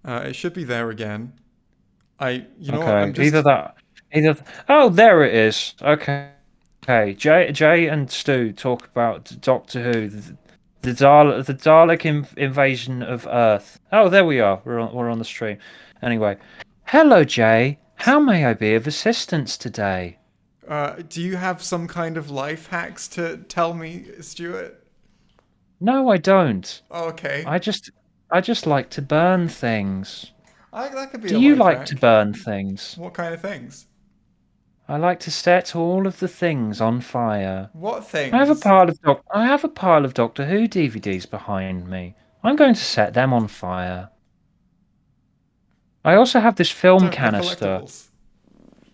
It should be there again. You know what? Okay, Oh, there it is. Okay, okay. Jay and Stu talk about Doctor Who, the Dalek invasion of Earth. Oh, there we are. We're on the stream. Anyway, hello, Jay. How may I be of assistance today? Do you have some kind of life hacks to tell me, Stuart? No, I don't. Oh, okay. I just I just like to burn things. That could be Do a you life like to hack. burn things? What kind of things? I like to set all of the things on fire. What things? I have a pile of Doctor Who DVDs behind me. I'm going to set them on fire. I also have this film Don't. They're canister. collectibles.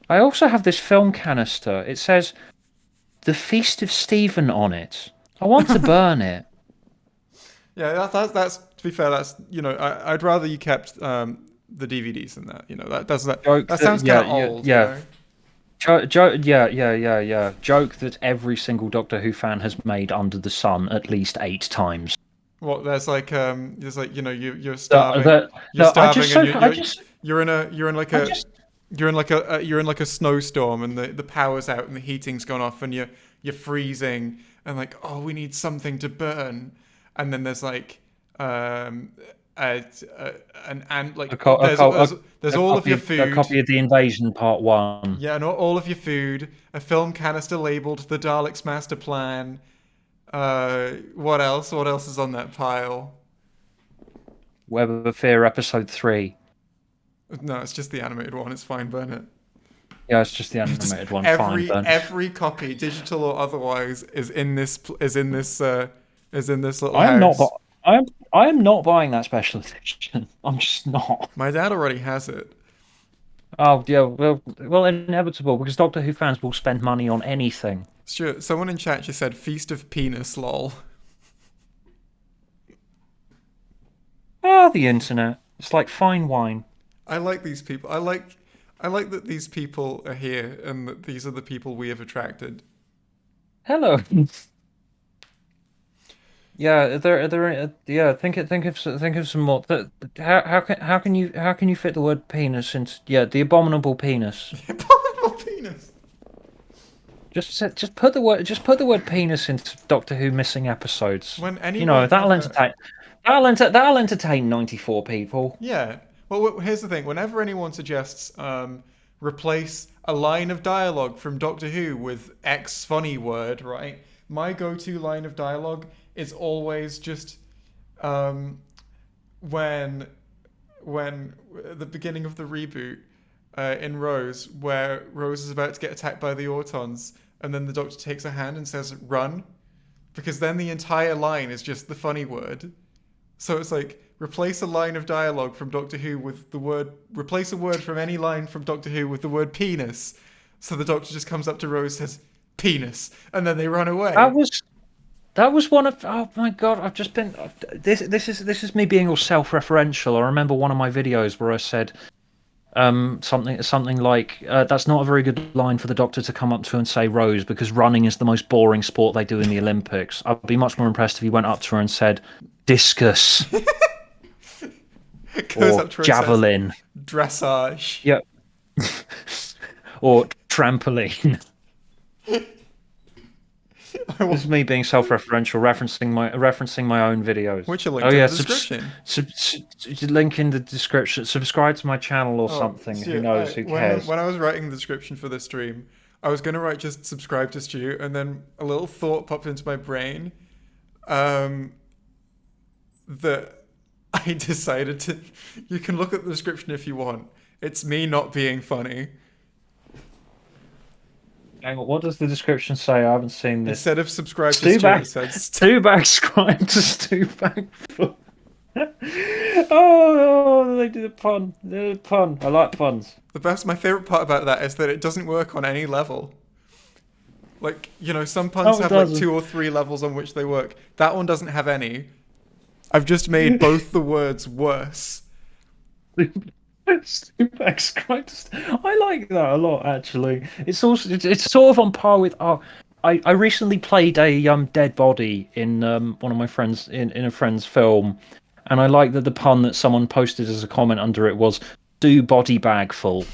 I also have this film canister. It says The Feast of Stephen on it. I want to burn it. Yeah, that's to be fair. That's I'd rather you kept the DVDs than that. Joke That that sounds kind yeah, of yeah, old. yeah. Yeah. Joke that every single Doctor Who fan has made under the sun at least 8 times. What there's like you're The, starving, the, no, and I just, you're in like I a just, you're in like a snowstorm and the power's out and the heating's gone off and you're freezing and like, oh, we need something to burn, and then there's like a, a an ant like a, co- a, co- there's a all of your food. copy of the Invasion Part One. Yeah, not all of your food, a film canister labeled the Daleks Master Plan. What else? What else is on that pile? Web of Fear Episode 3. No, it's just the animated one. It's fine, burn it. Yeah, it's just the Just animated one. Fine, then. every copy, digital or otherwise, is in this little I am not. house. I am not buying that special edition. I'm just not. My dad already has it. Oh yeah, well, inevitable because Doctor Who fans will spend money on anything. Sure. Someone in chat just said "Feast of Penis." Lol. Ah, the internet. It's like fine wine. I like these people. I like that these people are here and that these are the people we have attracted. Hello. Yeah, yeah. Think of some more. How can you fit the word penis into the abominable penis? Abominable penis. Just put the word penis into Doctor Who missing episodes. When You know anyone that'll ever entertain. That'll entertain 94 people. Yeah. Well, here's the thing. Whenever anyone suggests replace a line of dialogue from Doctor Who with X funny word, right? My go-to line of dialogue is always just um, when at the beginning of the reboot in Rose, where Rose is about to get attacked by the Autons, and then the Doctor takes her hand and says "run," because then the entire line is just the funny word. So it's like replace a line of dialogue from Doctor Who with the word replace a word from any line from Doctor Who with the word penis. So the Doctor just comes up to Rose, says penis, and then they run That away. was that was one of oh my god! I've just been this is me being all self-referential. I remember one of my videos where I said something like that's not a very good line for the Doctor to come up to and say Rose because running is the most boring sport they do in the Olympics. I'd be much more impressed if he went up to her and said discus Goes or up to her and says javelin. dressage. Yep. Or trampoline. I This want, is me being self-referential, referencing my own videos. which are Oh linked in yeah, the description. link in the description. Subscribe to my channel or Oh, something. Who Stu, knows? Who when cares? I was writing the description for the stream, I was gonna write just subscribe to Stu, and then a little thought popped into my brain, um, that I decided to. You can look at the description if you want. It's me not being funny. Hang on, what does the description say? I haven't seen this. Instead of subscribe to Stu Stu, it back, says Stu back, scribe to Stu back. Oh, they did a pun. They did a pun. I like puns. the best. My favorite part about that is that it doesn't work on any level. Like, some puns No, it have like doesn't. 2 or 3 levels on which they work. That one doesn't have any. I've just made both the words worse. Stu back, scribe to I like that a lot, actually. It's sort of on par with. Oh, I recently played a dead body in one of my friends in a friend's film, and I like that the pun that someone posted as a comment under it was "do body bag full."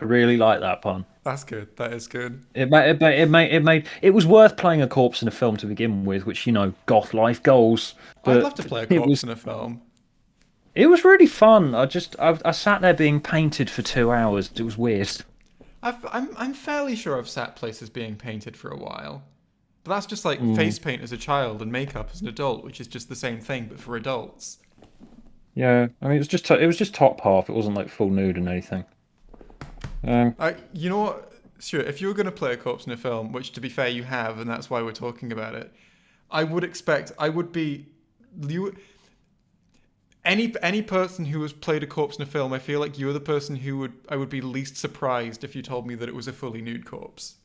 I really like that pun. That's good. That is good. It was worth playing a corpse in a film to begin with, which goth life goals. I'd love to But play a it corpse was in a film. it was really fun. I sat there being painted for 2 hours. It was weird. I'm fairly sure I've sat places being painted for a while. But that's just like Mm, face paint as a child and makeup as an adult, which is just the same thing but for adults. yeah, I mean it was just top half. It wasn't like full nude and anything. You know what, Stuart? If you were going to play a corpse in a film, which to be fair you have, and that's why we're talking about it, I would be you. Any person who has played a corpse in a film, I feel like you're the person who I would be least surprised if you told me that it was a fully nude corpse.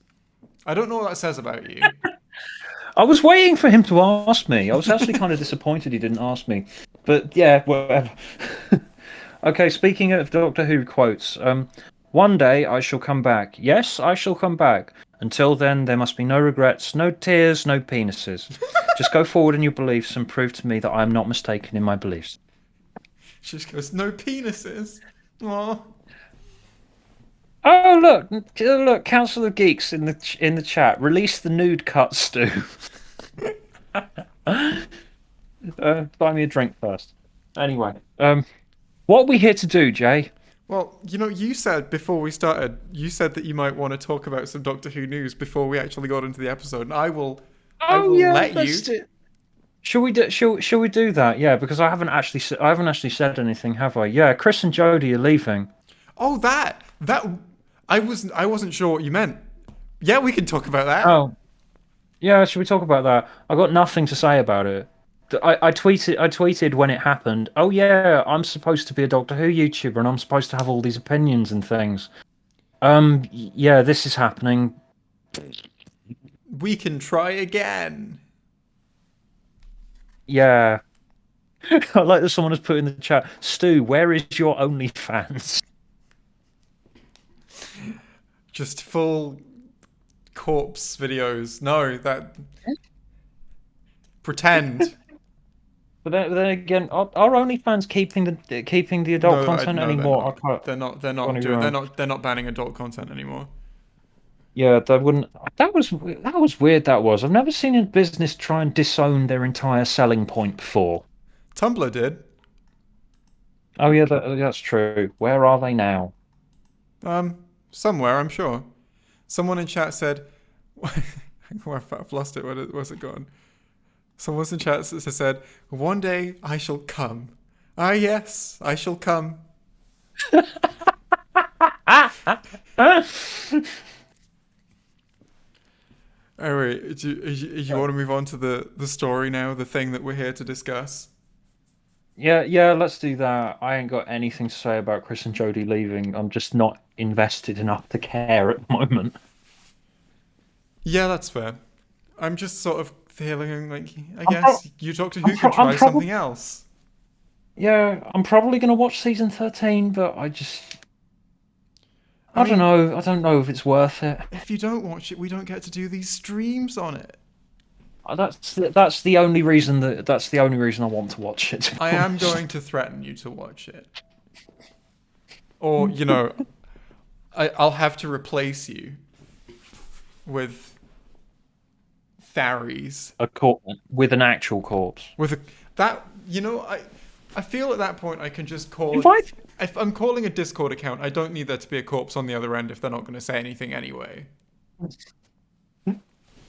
I don't know what that says about you. I was waiting for him to ask me. I was actually kind of disappointed he didn't ask me. But yeah, whatever. Okay, speaking of Doctor Who quotes, one day I shall come back. Yes, I shall come back. Until then, there must be no regrets, no tears, no penises. Just go forward in your beliefs and prove to me that I am not mistaken in my beliefs. She just goes, no penises. Aw. Oh look, Council of Geeks in the chat. Release the nude cut, Stu. Buy me a drink first. Anyway, what are we here to do, Jay? Well, you said before we started, you said that you might want to talk about some Doctor Who news before we actually got into the episode, and I Oh will yeah, let you. let's do. Shall we do that? Yeah, because I haven't actually said anything, have I? Yeah, Chris and Jodie are leaving. Oh, that I wasn't sure what you meant. Yeah, we can talk about that. Oh, yeah. Should we talk about that? I got nothing to say about it. I tweeted when it happened. Oh yeah, I'm supposed to be a Doctor Who YouTuber, and I'm supposed to have all these opinions and things. Yeah, this is happening. We can try again. Yeah, I like that someone has put in the chat. Stu, where is your OnlyFans? Just full corpse videos. No, that pretend. But then again, are OnlyFans keeping the adult No, content no, they're anymore? I not. can't. They're not One of doing. your own. They're not banning adult content anymore. Yeah, that wouldn't. That was weird. That was. I've never seen a business try and disown their entire selling point before. Tumblr did. Oh yeah, that's true. Where are they now? Somewhere I'm sure. Someone in chat said, I've lost it. Where's it gone? Someone in chat said, "One day I shall come. Ah, yes, I shall come." Anyway, do you want to move on to the story now? The thing that we're here to discuss. Yeah. Let's do that. I ain't got anything to say about Chris and Jodie leaving. I'm just not invested enough to care at the moment. Yeah, that's fair. I'm just sort of feeling like I I'm pro- guess you Doctor I'm, Who could pro- I'm try probably something else. Yeah. I'm probably gonna watch season 13, but I I don't mean, know. I don't know if it's worth it. if you don't watch it, we don't get to do these streams on it. That's the only reason I want to watch it. To be I am honest. going to threaten you to watch it. Or, I'll have to replace you with Tharies. A corpse with an actual corpse. With a, that, I feel at that point I can just call it. Invite. If I'm calling a Discord account, I don't need there to be a corpse on the other end if they're not going to say anything anyway.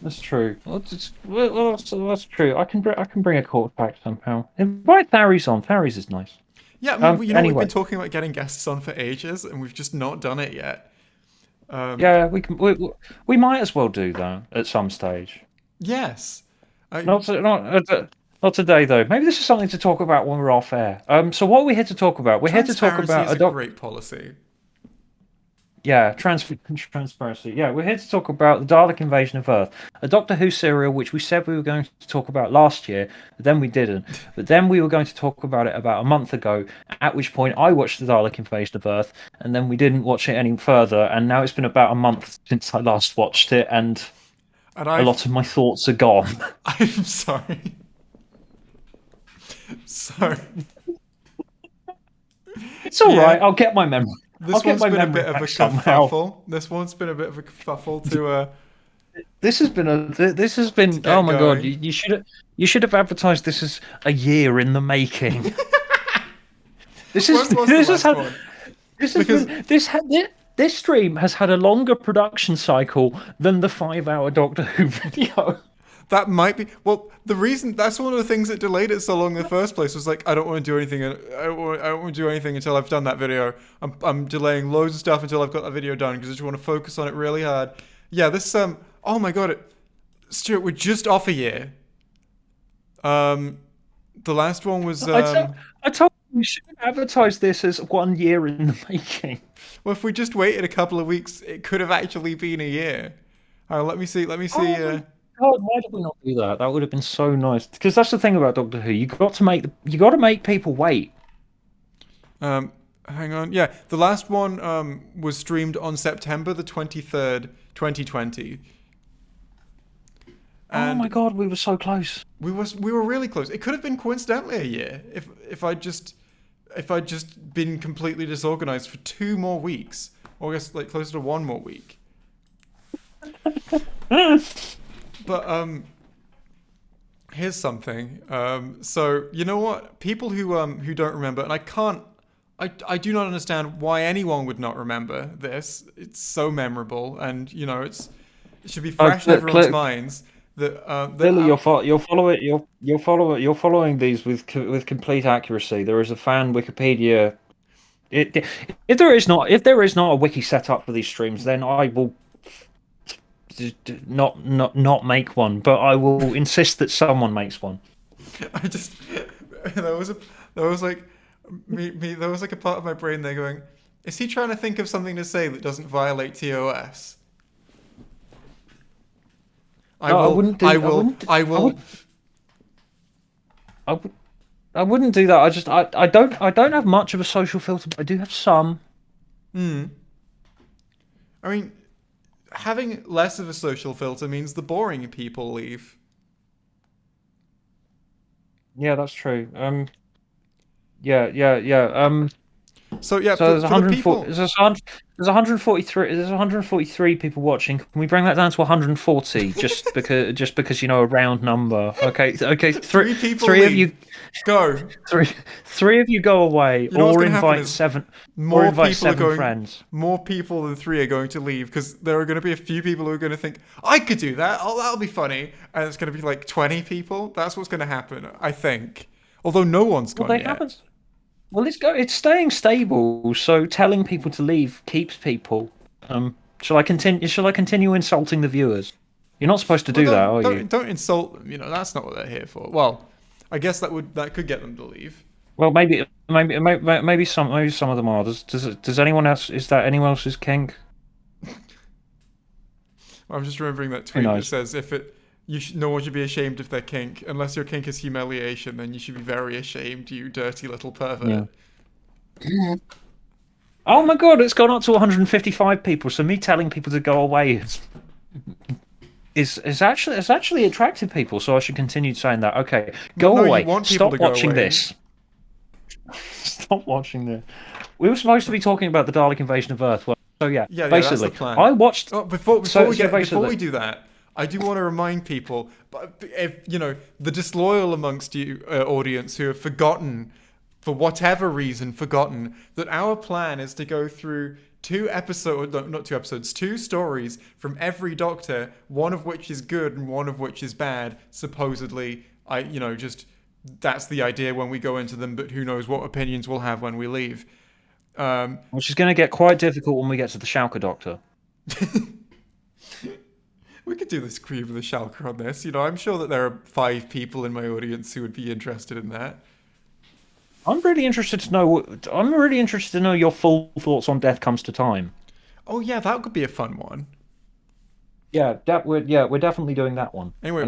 That's true. That's true. I can bring a corpse back somehow. Invite Tharies on. Tharies is nice. Yeah, I mean, we've Anyway, been talking about getting guests on for ages, and we've just not done it yet. yeah, we can. We might as well do that at some stage. Yes. Not to, not not today though. Maybe this is something to talk about when we're off air. So what are we here to talk about? We're here to talk Transparency about is a a doc. great policy. Yeah, transparency. Yeah, we're here to talk about the Dalek invasion of Earth, a Doctor Who serial which we said we were going to talk about last year, but then we didn't. But then we were going to talk about it about a month ago, at which point I watched the Dalek invasion of Earth, and then we didn't watch it any further, and now it's been about a month since I last watched it, and And a lot of my thoughts are gone. I'm sorry. So It's all yeah, right. I'll get my memory. I'll this get one's my been a memory bit of a back somehow. kerfuffle. This one's been a bit of a kerfuffle This has been a. This has to been. Oh get my god! going. You should have advertised this as a year in the making. This is. When was the This has last had. one? This has Because been. This stream has had a longer production cycle than the 5 hour Doctor Who video. that might be the reason. That's one of the things that delayed it so long in the first place. Was like I don't want to do anything. I don't want to do anything until I've done that video. I'm delaying loads of stuff until I've got that video done because I just want to focus on it really hard. Yeah, this Oh my god, Stuart, we're just off a year. The last one was I told you should advertise this as 1 year in the making. well, if we just waited a couple of weeks, it could have actually been a year. Let me see. Let me see. Oh my god! Why did we not do that? That would have been so nice. Because that's the thing about Doctor Who. You got to make people wait. Hang on. Yeah, the last one was streamed on September the 23rd, 2020. Oh my And god, we were so close. we were really close. It could have been coincidentally a year if I'd just been completely disorganized for 2 more weeks, or I guess like closer to 1 more week. But here's something. So you know what? People who don't remember, and I do not understand why anyone would not remember this. It's so memorable, and it should be fresh in everyone's minds. Clearly, you're following these with complete accuracy. There is a fan Wikipedia. If there is not a wiki set up for these streams, then I will not make one. But I will insist that someone makes one. I just there was a there was like there was like a part of my brain there going, is he trying to think of something to say that doesn't violate TOS? No, I wouldn't do. I will. I would. I wouldn't do that. I don't have much of a social filter, but I do have some. I mean, having less of a social filter means the boring people leave. Yeah, that's true. Yeah. So yeah, So there's for the 140. people, There's 143. There's 143 people watching. Can we bring that down to 140? Just because a round number. Okay. three people Three of leave. you. Go. Three of you go away, You know what's or going to happen invite is seven. Or more invite people are seven going. friends. More people than three are going to leave because there are going to be a few people who are going to think I could do that. Oh, that'll be funny, and it's going to be like 20 people. That's what's going to happen, I think. Although no one's Well, gone they yet. haven't. Well, it's staying stable. So telling people to leave keeps people. Shall I continue? Shall I continue insulting the viewers? You're not supposed to Well, do that, are you? don't insult them. That's not what they're here for. Well, I guess that could get them to leave. Well, maybe some of them are. Does anyone else? Is that anyone else's kink? I'm just remembering that Who tweet that knows? says no one should be ashamed of their kink unless your kink is humiliation. Then you should be very ashamed, you dirty little pervert. Yeah. Oh my god, it's gone up to 155 people. So me telling people to go away is actually attracted people. So I should continue saying that. Okay, go No, away. you want people Stop to go watching away. this. Stop watching this. We were supposed to be talking about the Dalek invasion of Earth. Well, so yeah, Yeah, basically, that's the plan. I watched. Oh, before basically, we do that, I do want to remind people, but if the disloyal amongst you audience who have forgotten, for whatever reason, that our plan is to go through two stories from every Doctor, one of which is good and one of which is bad. Supposedly, that's the idea when we go into them, but who knows what opinions we'll have when we leave. Which is going to get quite difficult when we get to the Schalke Doctor. We could do this cream of the Schalke on this. I'm sure that there are 5 people in my audience who would be interested in that. I'm really interested to know your full thoughts on Death Comes to Time. Oh yeah, that could be a fun one. Yeah, we're definitely doing that one. Anyway,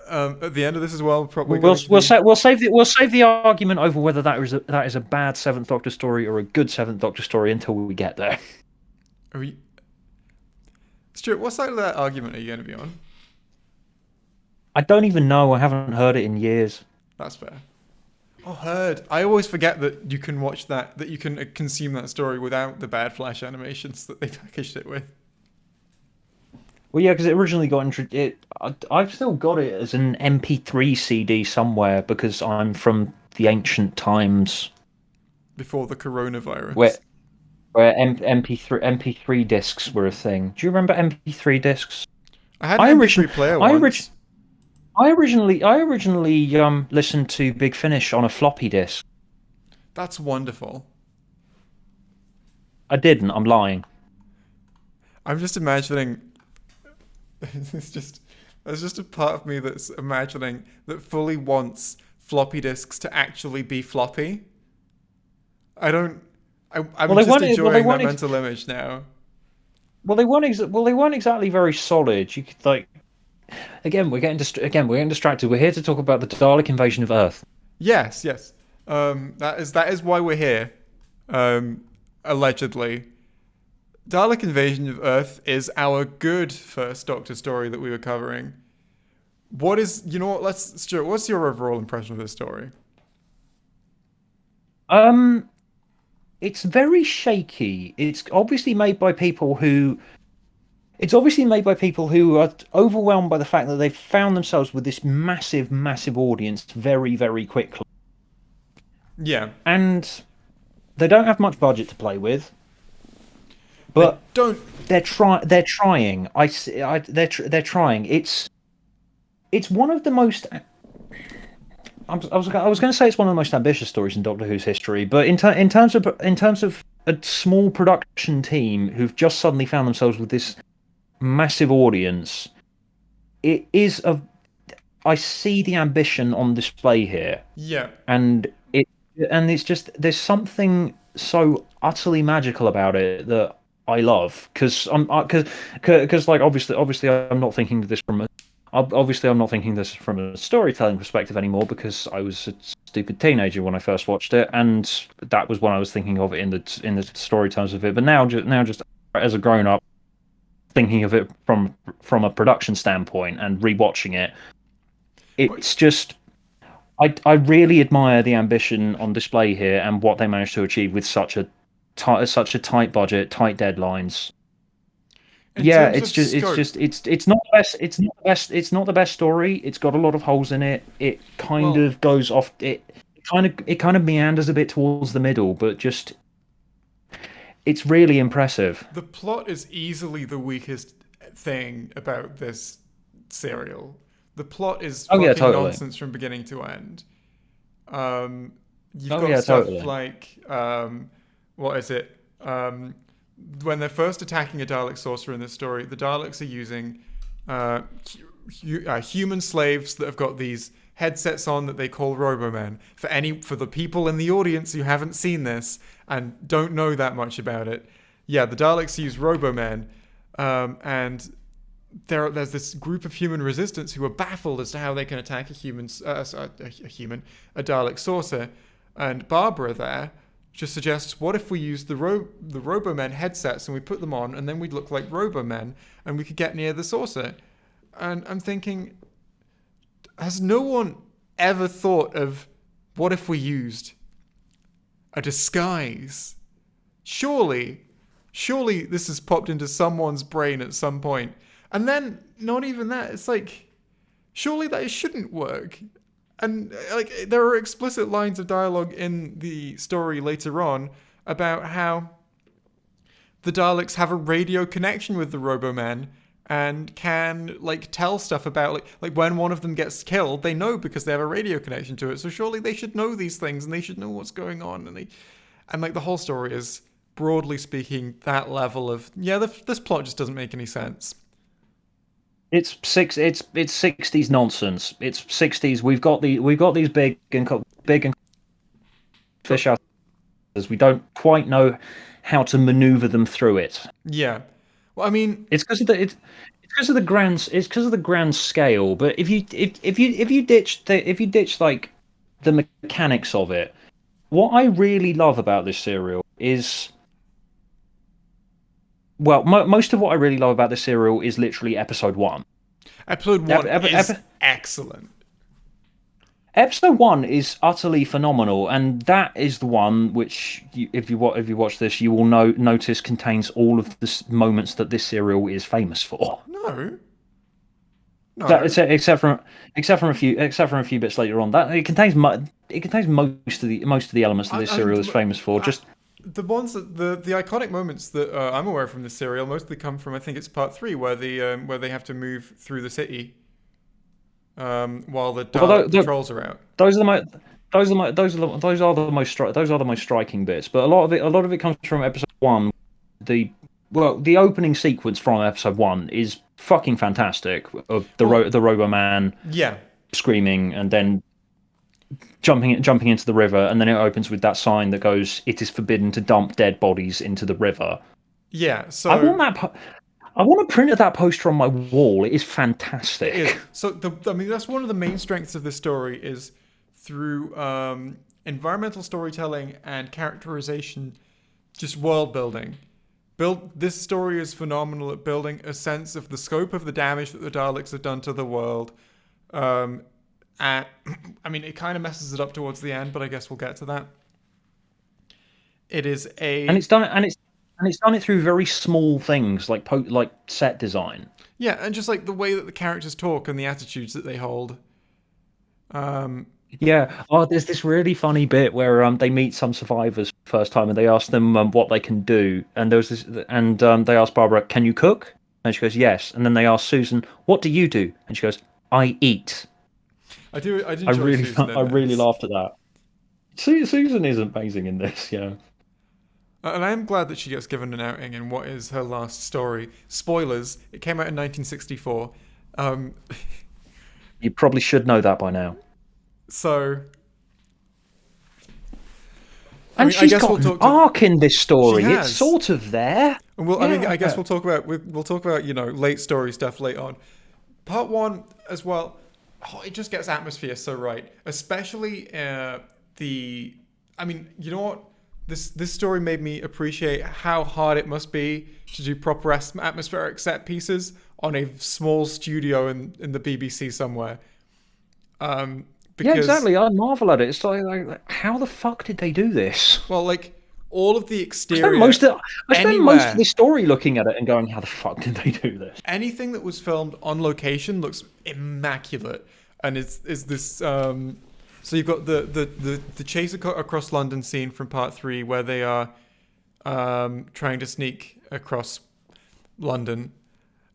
And at the end of this as well, probably we'll save the argument over whether that is a bad Seventh Doctor story or a good Seventh Doctor story until we get there. Are we... Stuart, what side of that argument are you going to be on? I don't even know. I haven't heard it in years. That's fair. Oh, heard. I always forget that you can watch that you can consume that story without the bad Flash animations that they packaged it with. Well, yeah, because it originally got introduced. I've still got it as an MP3 CD somewhere because I'm from the ancient times Before the where coronavirus. MP3 discs were a thing. Do you remember MP3 discs? I had an I MP3 origin player I origin once. I originally listened to Big Finish on a floppy disk. That's wonderful. I didn't. I'm lying. I'm just imagining. it's just there's just a part of me that's imagining that fully wants floppy disks to actually be floppy. I don't. Well, I'm they just weren't. Well, they enjoying that weren't. mental image now. Well, they weren't exactly very solid. You could like again. We're getting distracted. We're here to talk about the Dalek invasion of Earth. Yes, yes. That is why we're here. Um, allegedly, Dalek Invasion of Earth is our good first Doctor story that we were covering. What is you know what? Let's Stuart. What's your overall impression of this story? Um, it's very shaky. It's obviously made by people who are overwhelmed by the fact that they've found themselves with this massive, massive audience very, very quickly, Yeah, and they don't have much budget to play with, they but don't. they're trying. They're trying. It's one of the most. I was going to say it's one of the most ambitious stories in Doctor Who's history, but in terms of a small production team who've just suddenly found themselves with this massive audience, it is a. I see the ambition on display here, Yeah, and it's just there's something so utterly magical about it that I love because like obviously I'm not thinking of this from a obviously I'm not thinking this from a storytelling perspective anymore because I was a stupid teenager when I first watched it, and that was when I was thinking of it in the story terms of it. But now just as a grown up, thinking of it from a production standpoint and rewatching it, but it's just I really admire the ambition on display here and what they managed to achieve with such a tight budget, tight deadlines. in Yeah, terms of scope, it's not the best it's not the best story. It's got a lot of holes in it. It kind well, of goes off it kind of meanders a bit towards the middle, but just it's really impressive. the plot is easily the weakest thing about this serial. The plot is Oh yeah, fucking totally. nonsense from beginning to end. Um, you've Oh got yeah, stuff totally. like what is it? When they're first attacking a Dalek sorcerer in this story, the Daleks are using human slaves that have got these headsets on that they call Robomen. For the people in the audience who haven't seen this and don't know that much about it, yeah, the Daleks use Robomen, and there's this group of human resistance who are baffled as to how they can attack a Dalek saucer, and Barbara there just suggests, what if we use the Robomen headsets and we put them on, and then we'd look like Robomen, and we could get near the saucer. And I'm thinking, has no one ever thought of what if we used a disguise? Surely, surely this has popped into someone's brain at some point. And then, not even that, it's like, surely that shouldn't work. And like there are explicit lines of dialogue in the story later on about how the Daleks have a radio connection with the Robomen and can like tell stuff about like when one of them gets killed, they know because they have a radio connection to it. So surely they should know these things and they should know what's going on. And like the whole story is broadly speaking that level of this plot just doesn't make any sense. It's 60s nonsense. It's 60s. We've got these big and Got fish out as we don't quite know how to maneuver them through it. yeah. Well, I mean, It's because of the it's because of the grand scale. But if you ditch like the mechanics of it, what I really love about this serial is most of what I really love about this serial is literally episode one. episode Ep, one ep, is ep, excellent. Episode one is utterly phenomenal, and that is the one which, if you watch this, you will notice contains all of the moments that this serial is famous for. No, That no. except from a few bits later on, that it contains most of the elements that this I mean, serial is famous for. Just the ones that the iconic moments that I'm aware from this serial mostly come from, I think it's part three where they have to move through the city while the although Dalek patrols are out. those are the most those are the most striking bits. But a lot of it comes from episode one. The the opening sequence from episode one is fucking fantastic. Of Well, the Robo Man yeah, screaming and then jumping into the river, and then it opens with that sign that goes, "It is forbidden to dump dead bodies into the river." yeah. I So want I want to print that poster on my wall. It is it is. fantastic. So I mean, that's one of the main strengths of this story is through environmental storytelling and characterization, just world building. This story is phenomenal at building a sense of the scope of the damage that the Daleks have done to the world. Um, and I mean, it kind of messes it up towards the end, but I guess we'll get to that. It is And a it's done it, and it's done it through very small things like like set design. yeah, and just like the way that the characters talk and the attitudes that they hold. Um, Yeah. Oh, there's this really funny bit where they meet some survivors for the first time and they ask them what they can do, and there was this, and they ask Barbara, "Can you cook?" And she goes, "Yes." And then they ask Susan, "What do you do?" And she goes, "I eat." I do enjoy Susan I in really this. laughed at that. Susan is amazing in this. Yeah. And I am glad that she gets given an outing in what is her last story. Spoilers, it came out in 1964. Um, You probably should know that by now. so, I And mean, I she's guess got we'll an talk to. arc in this She story. It's has. sort of there. And I mean, I guess Yeah. we'll talk about late story stuff later on. Part one as well. Oh, it just gets atmosphere so right, especially the. I mean, you know what? This story made me appreciate how hard it must be to do proper atmospheric set pieces on a small studio in the BBC somewhere. Yeah, Because exactly. I marvel at it. It's how the fuck did they do this? well, like all of the I spent exterior most of anywhere this story looking at it and going, how the fuck did they do this? anything that was filmed on location looks immaculate, and it's is this. So you've got the chase across London scene from part three, where they are trying to sneak across London,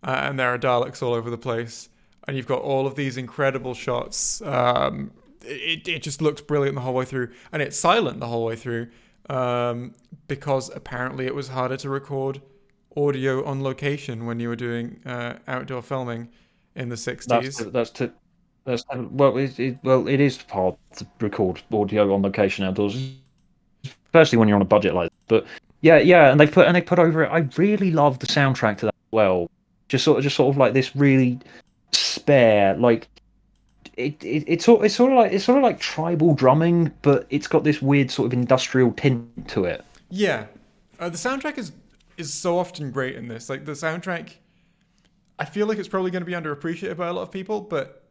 and there are Daleks all over the place, and you've got all of these incredible shots. It just looks brilliant the whole way through, and it's silent the whole way through, because apparently it was harder to record audio on location when you were doing outdoor filming in the That's 60s. that's well, well, it is hard to record audio on location outdoors, especially when you're on a budget like that. But yeah, and they put over it. I really love the soundtrack to that as well. Just sort of like this really spare, like it's sort of like tribal drumming, but it's got this weird sort of industrial tint to it. Yeah, the soundtrack is so often great in this. Like the soundtrack, I feel like it's probably going to be underappreciated by a lot of people, but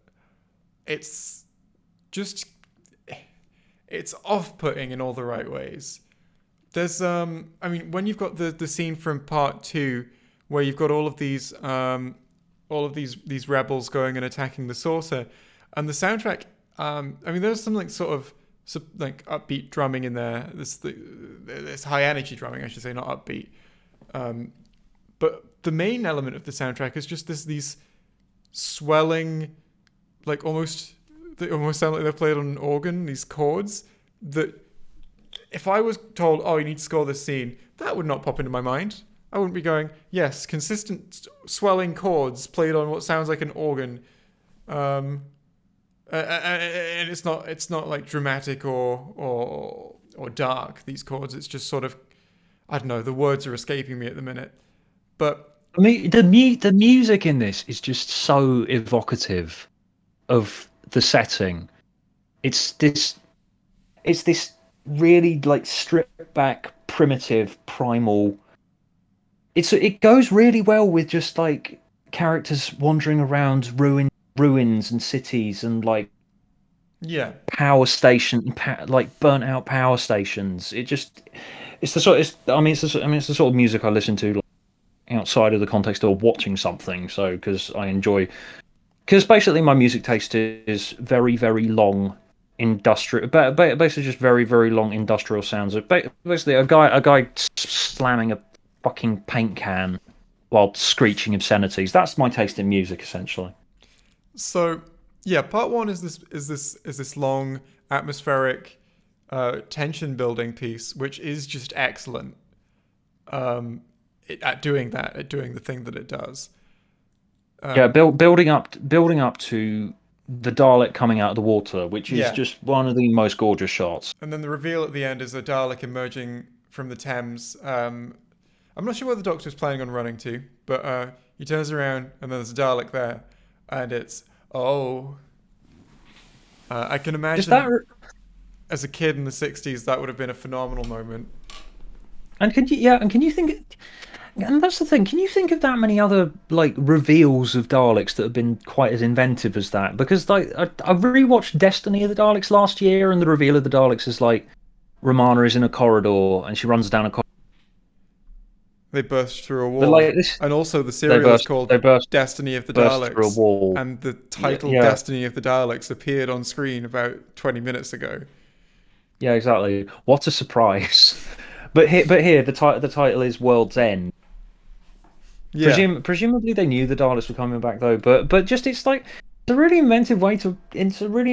it's just it's off-putting in all the right ways. There's I mean, when you've got the scene from part two where you've got all of these rebels going and attacking the saucer, and the soundtrack. I mean, there's some like sort of like upbeat drumming in there. This high energy drumming, I should say, not upbeat. But the main element of the soundtrack is just these swelling, like they almost sound like they're played on an organ. These chords that, if I was told, "Oh, you need to score this scene," that would not pop into my mind. I wouldn't be going, "Yes, consistent swelling chords played on what sounds like an organ." And it's not like dramatic or dark. These chords, it's just sort of, I don't know. The words are escaping me at the minute, but I mean, the music in this is just so evocative of the setting. It's this it's this really like stripped back, primitive, primal. It goes really well with just like characters wandering around ruins and cities and like Yeah. power station, like burnt out power stations. It's the sort. It's the sort of music I listen to like, outside of the context of watching something. So because I enjoy, because basically my music taste is very very long industrial, basically just very very long industrial sounds. Basically a guy slamming a fucking paint can while screeching obscenities. That's my taste in music, essentially. So yeah, part one is this long atmospheric tension building piece, which is just excellent at doing that, at doing the thing that it does. Yeah, Um, building up to the Dalek coming out of the water, which is yeah, just one of the most gorgeous shots. and then the reveal at the end is a Dalek emerging from the Thames. I'm not sure where the Doctor's planning on running to, but he turns around and then there's a Dalek there, and it's oh. I can Just that, imagine as a kid in the '60s that would have been a phenomenal moment. and can you think, and that's the thing. Can you think of that many other like reveals of Daleks that have been quite as inventive as that? Because like I rewatched Destiny of the Daleks last year, and the reveal of the Daleks is like Romana is in a corridor and she runs down a corridor. They burst through a But wall. like this, And also, the they serial is burst called they burst Destiny of the burst through a Daleks, wall. and the Yeah, title yeah, Destiny of the Daleks appeared on screen about 20 minutes ago. yeah, exactly. What a surprise! But here, the title is World's End. Yeah. Presumably they knew the Daleks were coming back though. But just it's a really inventive way to introduce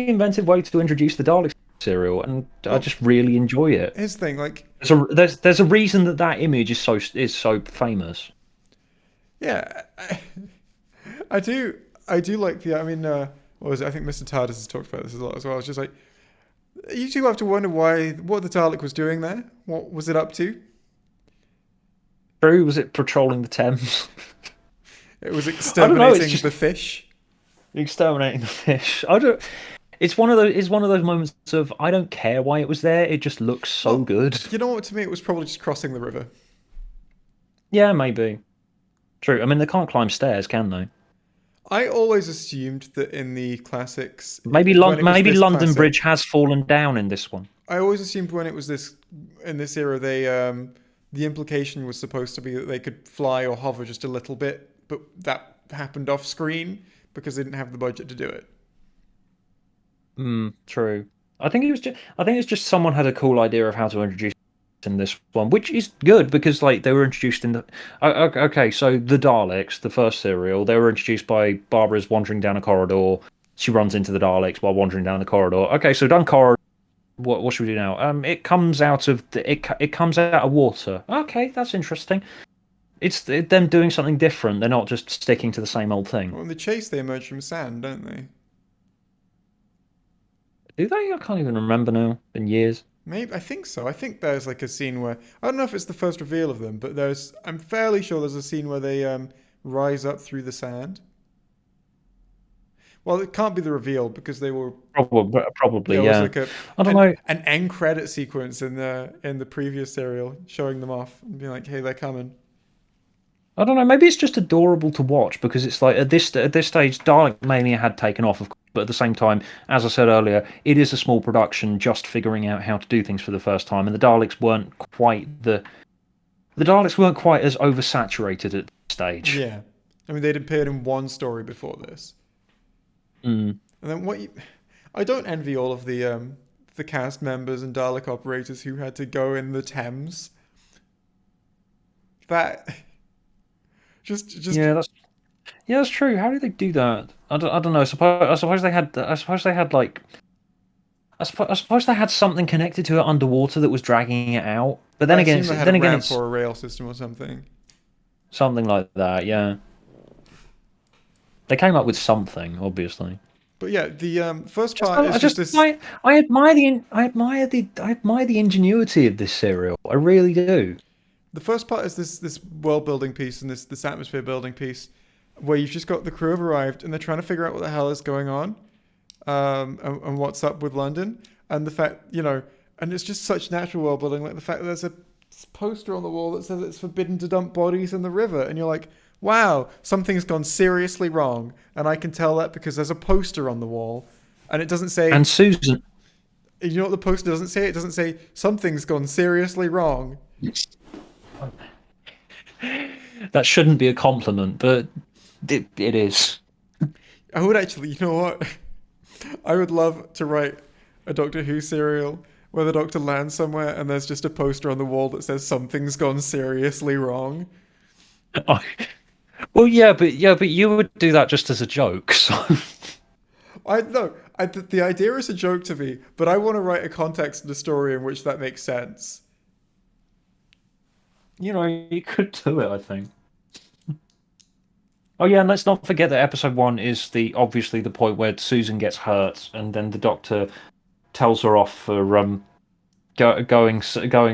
the Daleks serial, and I Well, just really enjoy it. here's the thing, like, There's a reason that image is so famous. yeah, I do like the. I mean, what was it? I think Mr. Tardis has talked about this a lot as well. It's just like you do have to wonder what the Dalek was doing there. What was it up to? True, was it patrolling the Thames? It was I don't know. It's exterminating just the fish. exterminating the fish. I don't. It's one of those moments of I don't care why it was there. It just looks so Well, good. you know what? To me, it was probably just crossing the river. Yeah, maybe. True. I mean, they can't climb stairs, can they? I always assumed that in the classics, when Maybe it was maybe this London Bridge classic, has fallen down in this one. I always assumed when it was this in this era, the implication was supposed to be that they could fly or hover just a little bit, but that happened off screen because they didn't have the budget to do it. True. I think it's just someone had a cool idea of how to introduce in this one, which is good because like they were introduced in the. Okay, so the Daleks, the first serial, they were introduced by Barbara's wandering down a corridor. She runs into the Daleks while wandering down the corridor. Okay, so done corridor. What should we do now? It comes out of it comes out of water. Okay, that's interesting. It's them doing something different. They're not just sticking to the same old thing. Well, in the chase, they emerge from sand, don't they? Do they? I can't even remember now. Been years. Maybe I think so. I think there's like a scene where I don't know if it's the first reveal of them, but there's I'm fairly sure there's a scene where they rise up through the sand. Well, it can't be the reveal because they were Probably, there was yeah. like a I don't know. an end credit sequence in the previous serial showing them off and being like, "Hey, they're coming." I don't know. Maybe it's just adorable to watch because it's like at this stage, Dalek Mania had taken off, of course, but at the same time, as I said earlier, it is a small production, just figuring out how to do things for the first time, and the Daleks weren't quite as oversaturated at this stage. Yeah, I mean they'd appeared in one story before this, Mm. and then I don't envy all of the cast members and Dalek operators who had to go in the Thames. That just Yeah, that's true. How did they do that? I don't know. I suppose they had like I suppose they had something connected to it underwater that was dragging it out. But then I again, assume they had a ramp or a rail system or something. something like that. Yeah, they came up with something, obviously. But yeah, the first Just, part I is just just this. I admire the ingenuity of this serial. I really do. The first part is this world building piece and this atmosphere building piece, where you've just got the crew have arrived and they're trying to figure out what the hell is going on, and what's up with London, and the fact and it's just such natural world building, like the fact that there's a poster on the wall that says it's forbidden to dump bodies in the river, and you're like, wow, something's gone seriously wrong, and I can tell that because there's a poster on the wall. And it doesn't say. And Susan. You know what the poster doesn't say? It doesn't say something's gone seriously wrong. That shouldn't be a compliment, but it is. I would actually. You know what? I would love to write a Doctor Who serial where the Doctor lands somewhere and there's just a poster on the wall that says something's gone seriously wrong. I, well, but you would do that just as a joke. So I know. The idea is a joke to me, but I want to write a context and a story in which that makes sense. you could do it. I think. Oh yeah, and let's not forget that episode one is obviously the point where Susan gets hurt, and then the Doctor tells her off for going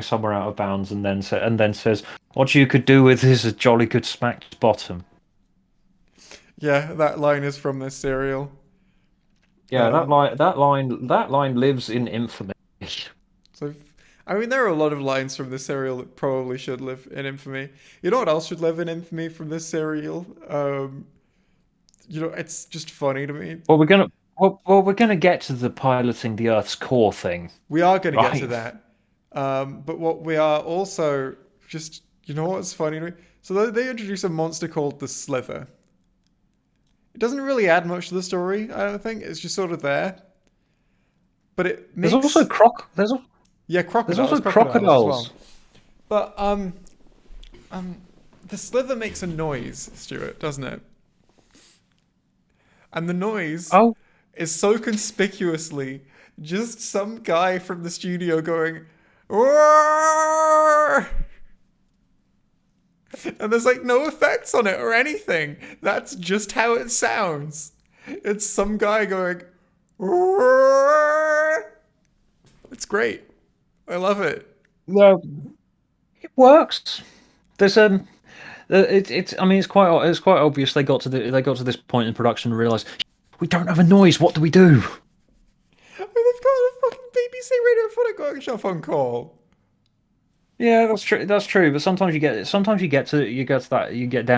somewhere out of bounds, and then says, "What you could do with this is a jolly good smacked bottom." Yeah, that line is from this serial. Yeah, Um, that line lives in infamy. so, I mean, there are a lot of lines from this serial that probably should live in infamy. You know what else should live in infamy from this serial? It's just funny to me. Well, we're gonna get to the piloting the Earth's core thing, We are going to get to right? that. But what we are also just, you know what's funny to me? So they introduce a monster called the Sliver. It doesn't really add much to the story, I don't think. It's just sort of there. But it There's also makes, yeah, there's crocodiles, also crocodiles as well. crocodiles. But um, the Sliver makes a noise, Stuart, doesn't it? And the noise Oh, is so conspicuously just some guy from the studio going, "Roar!" And there's like no effects on it or anything. That's just how it sounds. It's some guy going, "Roar!" It's great. I love it. no, it works. There's it's I mean it's quite obvious they got to this point in production and realized we don't have a noise. What do we do? I mean, they've got a fucking BBC radiophonic workshop on call. Yeah, that's true. That's true. But sometimes you get down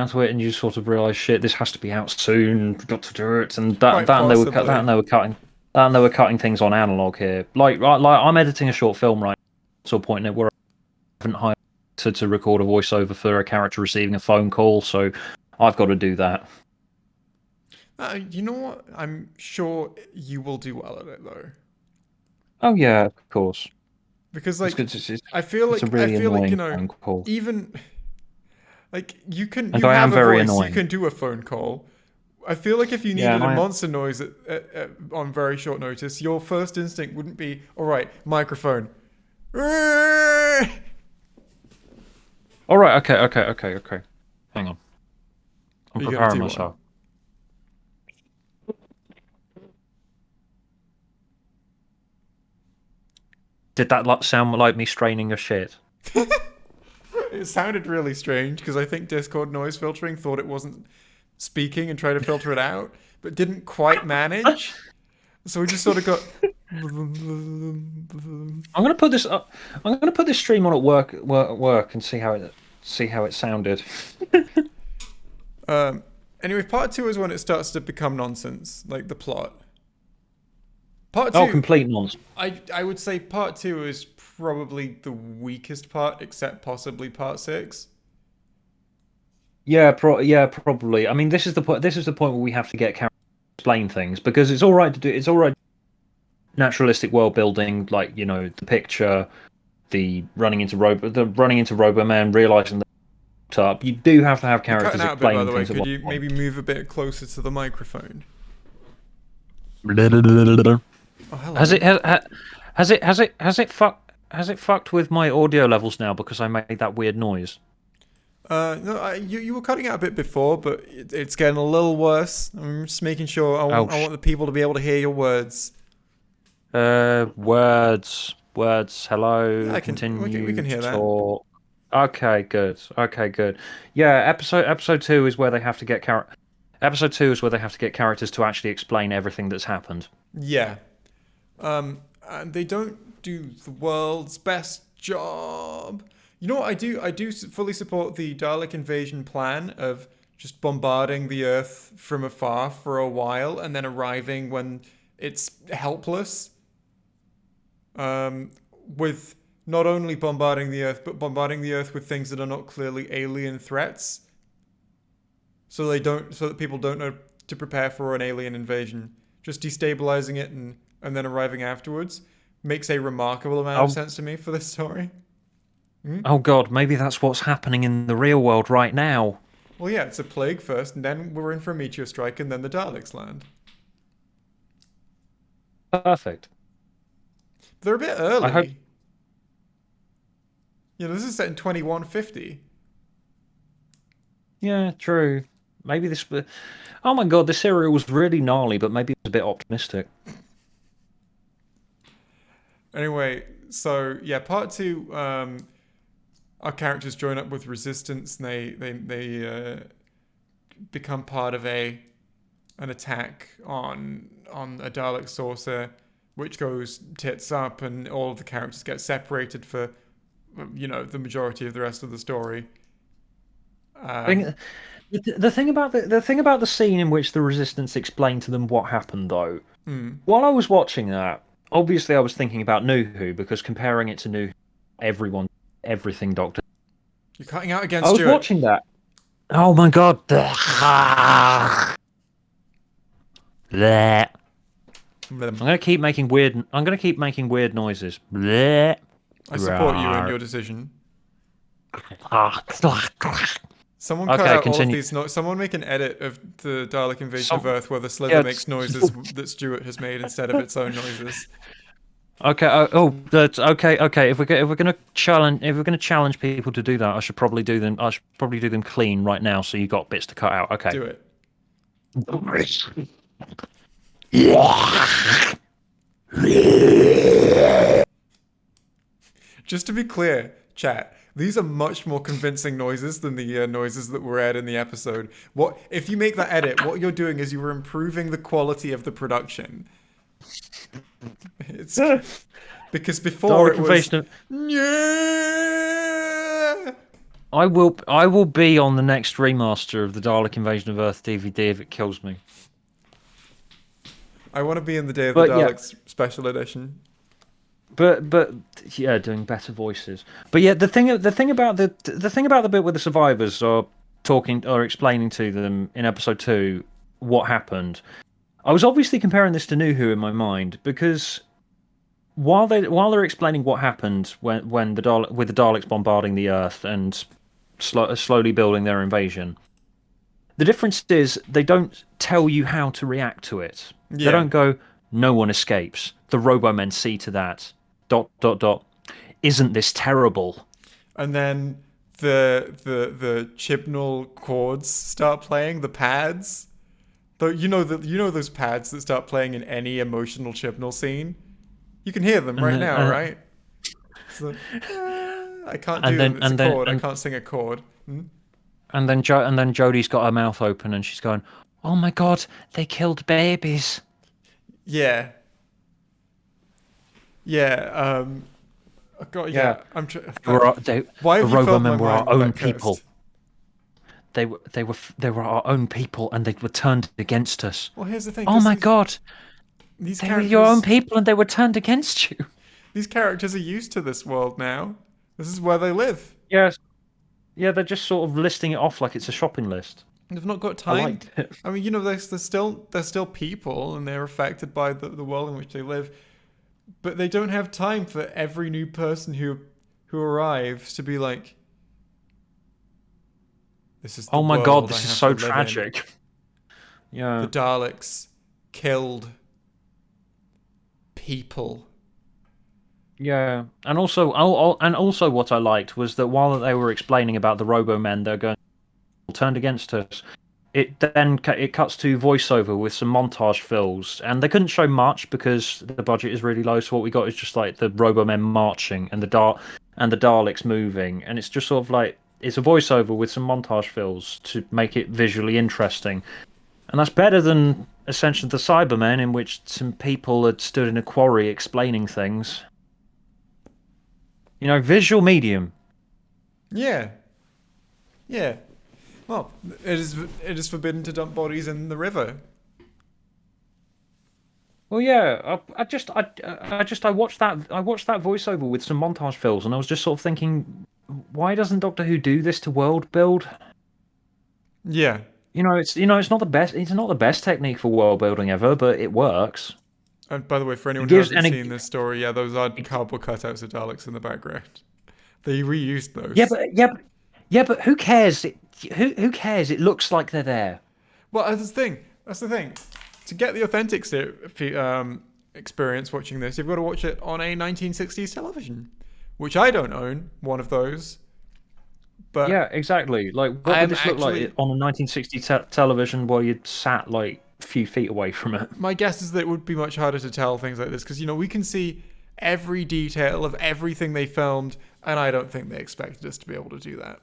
to it, and you sort of realize, shit, this has to be out soon. We've got to do it, and Quite that and they were cut that possibly. and they were cutting that and they were cutting things on analog here. Like I'm editing a short film right now, to a point where I haven't hired to record a voiceover for a character receiving a phone call, so I've got to do that. You know what? I'm sure you will do well at it though, Oh yeah, of course. because It's like good. I it's a I really feel like annoying phone call, even like and you I am have a very voice, you annoying. can do a phone call. I feel like if you Yeah, needed and a I monster noise on very short notice, your first instinct wouldn't be, all right, microphone. You All right. Okay. Hang on. I'm gotta preparing do one. myself. Did that sound like me straining a shit? It sounded really strange because I think Discord noise filtering thought it wasn't speaking and tried to filter it out, but didn't quite manage. So we just sort of got. I'm gonna put this up. I'm gonna put this stream on at work, and see how it sounded. Um, anyway, part two is when it starts to become nonsense, like the plot. Part Oh, two, complete nonsense. I would say part two is probably the weakest part, except possibly part six. Yeah, probably. I mean, this is the point. This is the point where we have to get characters to explain things because it's all right to do. It's all right naturalistic world building, like the picture, the running into Roboman, realizing that up. You do have to have You're cutting characters out a bit, by explaining the way. things at Could one you point. maybe move a bit closer to the microphone? Oh, Has hello. it has it fucked with my audio levels now because I made that weird noise? No, you were cutting out a bit before, but it's getting a little worse. I'm just making sure. Oh, I want the people to be able to hear your words. words. Yeah, Hello, I can. We continue can to hear that. talk. Okay, good. Okay, good. Yeah, episode two is where they have to get Episode two is where they have to get characters to actually explain everything that's happened. Yeah. And they don't do the world's best job. You know what I do? I do fully support the Dalek invasion plan of just bombarding the Earth from afar for a while and then arriving when it's helpless. Um, with not only bombarding the Earth, but bombarding the Earth with things that are not clearly alien threats, so that people don't know to prepare for an alien invasion. Just destabilizing it and then arriving afterwards makes a remarkable amount of Oh, sense to me for this story. Hmm? oh God, maybe that's what's happening in the real world right now. Well, yeah, it's a plague first, and then we're in for a meteor strike, and then the Daleks land. Perfect. They're a bit I hope. early. You know, this is set in 2150. Yeah, true. Maybe this. Oh my God, this serial was really gnarly, but maybe it was a bit optimistic. Anyway, so yeah, part two. Our characters join up with Resistance, and they become part of an attack on a Dalek saucer, which goes tits up, and all of the characters get separated for the majority of the rest of the story. I Um, think the thing about the thing about the scene in which the Resistance explained to them what happened, though, hmm. while I was watching that, obviously I was thinking about Nuhu because comparing it to Nuhu, everyone, everything, Doctor. You're cutting out again, I was Stuart. watching that. Oh my God. Bleh. I'm gonna keep making weird. I'm gonna keep making weird noises. Bleh. I support you in your decision. Someone cut Okay, out all of continue. these. Someone make an edit of the Dalek invasion of Some, Earth where the Slither yeah, makes noises that Stuart has made instead of its own noises. okay. Oh, that's okay. Okay. If we're gonna challenge people to do that, I should probably do them. I should probably do them clean right now, so you got bits to cut out. Okay. Do it. Just to be clear, chat. These are much more convincing noises than the noises that were aired in the episode. What if you make that edit? What you're doing is you are improving the quality of the production. It's because before Dalek it was invasion. yeah. I will be on the next remaster of the Dalek Invasion of Earth DVD if it kills me. I want to be in the Day of the But yeah, Daleks special edition. but yeah, doing better voices. But yeah, the thing about the bit where the survivors are talking or explaining to them in episode 2 what happened. I was obviously comparing this to Nuhu in my mind because while they're explaining what happened when with the Daleks bombarding the Earth and slowly building their invasion, the difference is they don't tell you how to react to it. They Yeah, don't go, "No one escapes." The Robomen see to that. ... Isn't this terrible? and then the Chibnall chords start playing, the pads. Though those pads that start playing in any emotional Chibnall scene. You can hear them And right then, now, right? So, I can't do them. It's a chord. I can't sing a chord. Hmm? and then Jodie's got her mouth open and she's going, "Oh my God, they killed babies." Yeah, yeah. God, Yeah, yeah. I'm. Why the have you filled my Robomen were our mind with own that people. cursed? They were our own people, and they were turned against us. Well, here's the thing, Oh because my God, these they were your own characters people, and they were turned against you. these characters are used to this world now. This is where they live. Yes, yeah, they're just sort of listing it off like it's a shopping list. They've not got I time. liked it. I mean, they're still people, and they're affected by the world in which they live. But they don't have time for every new person who arrives to be like, this is the Oh my God, world I this is have to so live in. tragic. The Yeah, Daleks killed people. yeah, and also, what I liked was that while they were explaining about the Robomen, they're going turned against us. It cuts to voiceover with some montage fills, and they couldn't show much because the budget is really low. So what we got is just like the Robomen marching and the Daleks moving, and it's just sort of like it's a voiceover with some montage fills to make it visually interesting, and that's better than essentially the Cybermen, in which some people had stood in a quarry explaining things. You know, visual medium. Yeah, yeah. Well, it is forbidden to dump bodies in the river. Well, yeah, I watched that voiceover with some montage fills, and I was just sort of thinking, why doesn't Doctor Who do this to world build? Yeah. It's not the best. It's not the best technique for world building ever, but it works. And by the way, for It anyone who gives hasn't and seen this story, yeah, those are it cardboard cutouts of Daleks in the background. They reused yeah, those. but yeah, yeah, but who cares? Who cares? It looks like they're there. Well, that's the thing. That's the thing. To get the authentic experience watching this, you've got to watch it on a 1960s television, which I don't own one of those. But Yeah, exactly. Like, what would I'm this look actually like on a 1960 television while you'd sat like a few feet away from it? my guess is that it would be much harder to tell things like this because we can see every detail of everything they filmed, and I don't think they expected us to be able to do that.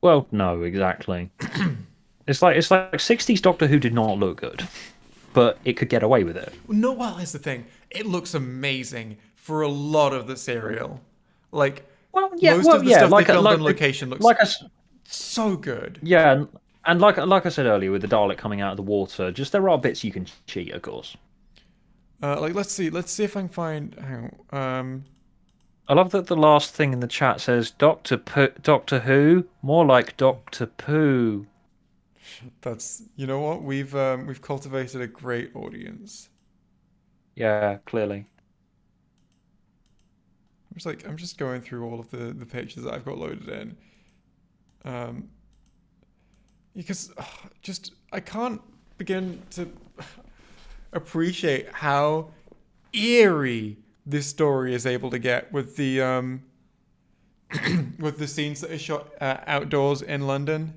Well, no, exactly. It's like 60s Doctor Who did not look good, but it could get away with it. No, well, here's the thing. It looks amazing for a lot of the serial. Like most of the stuff they filmed on location looks like us. so good. Yeah, and like I said earlier, with the Dalek coming out of the water, just there are bits you can cheat, of course. Like let's see if I can find. Hang on. I love that the last thing in the chat says Doctor Who, more like Doctor Pooh. That's what we've cultivated a great audience. Yeah, clearly. I'm just going through all of the pictures that I've got loaded in. Um, because just I can't begin to appreciate how eerie this story is able to get with the with the scenes that are shot outdoors in London.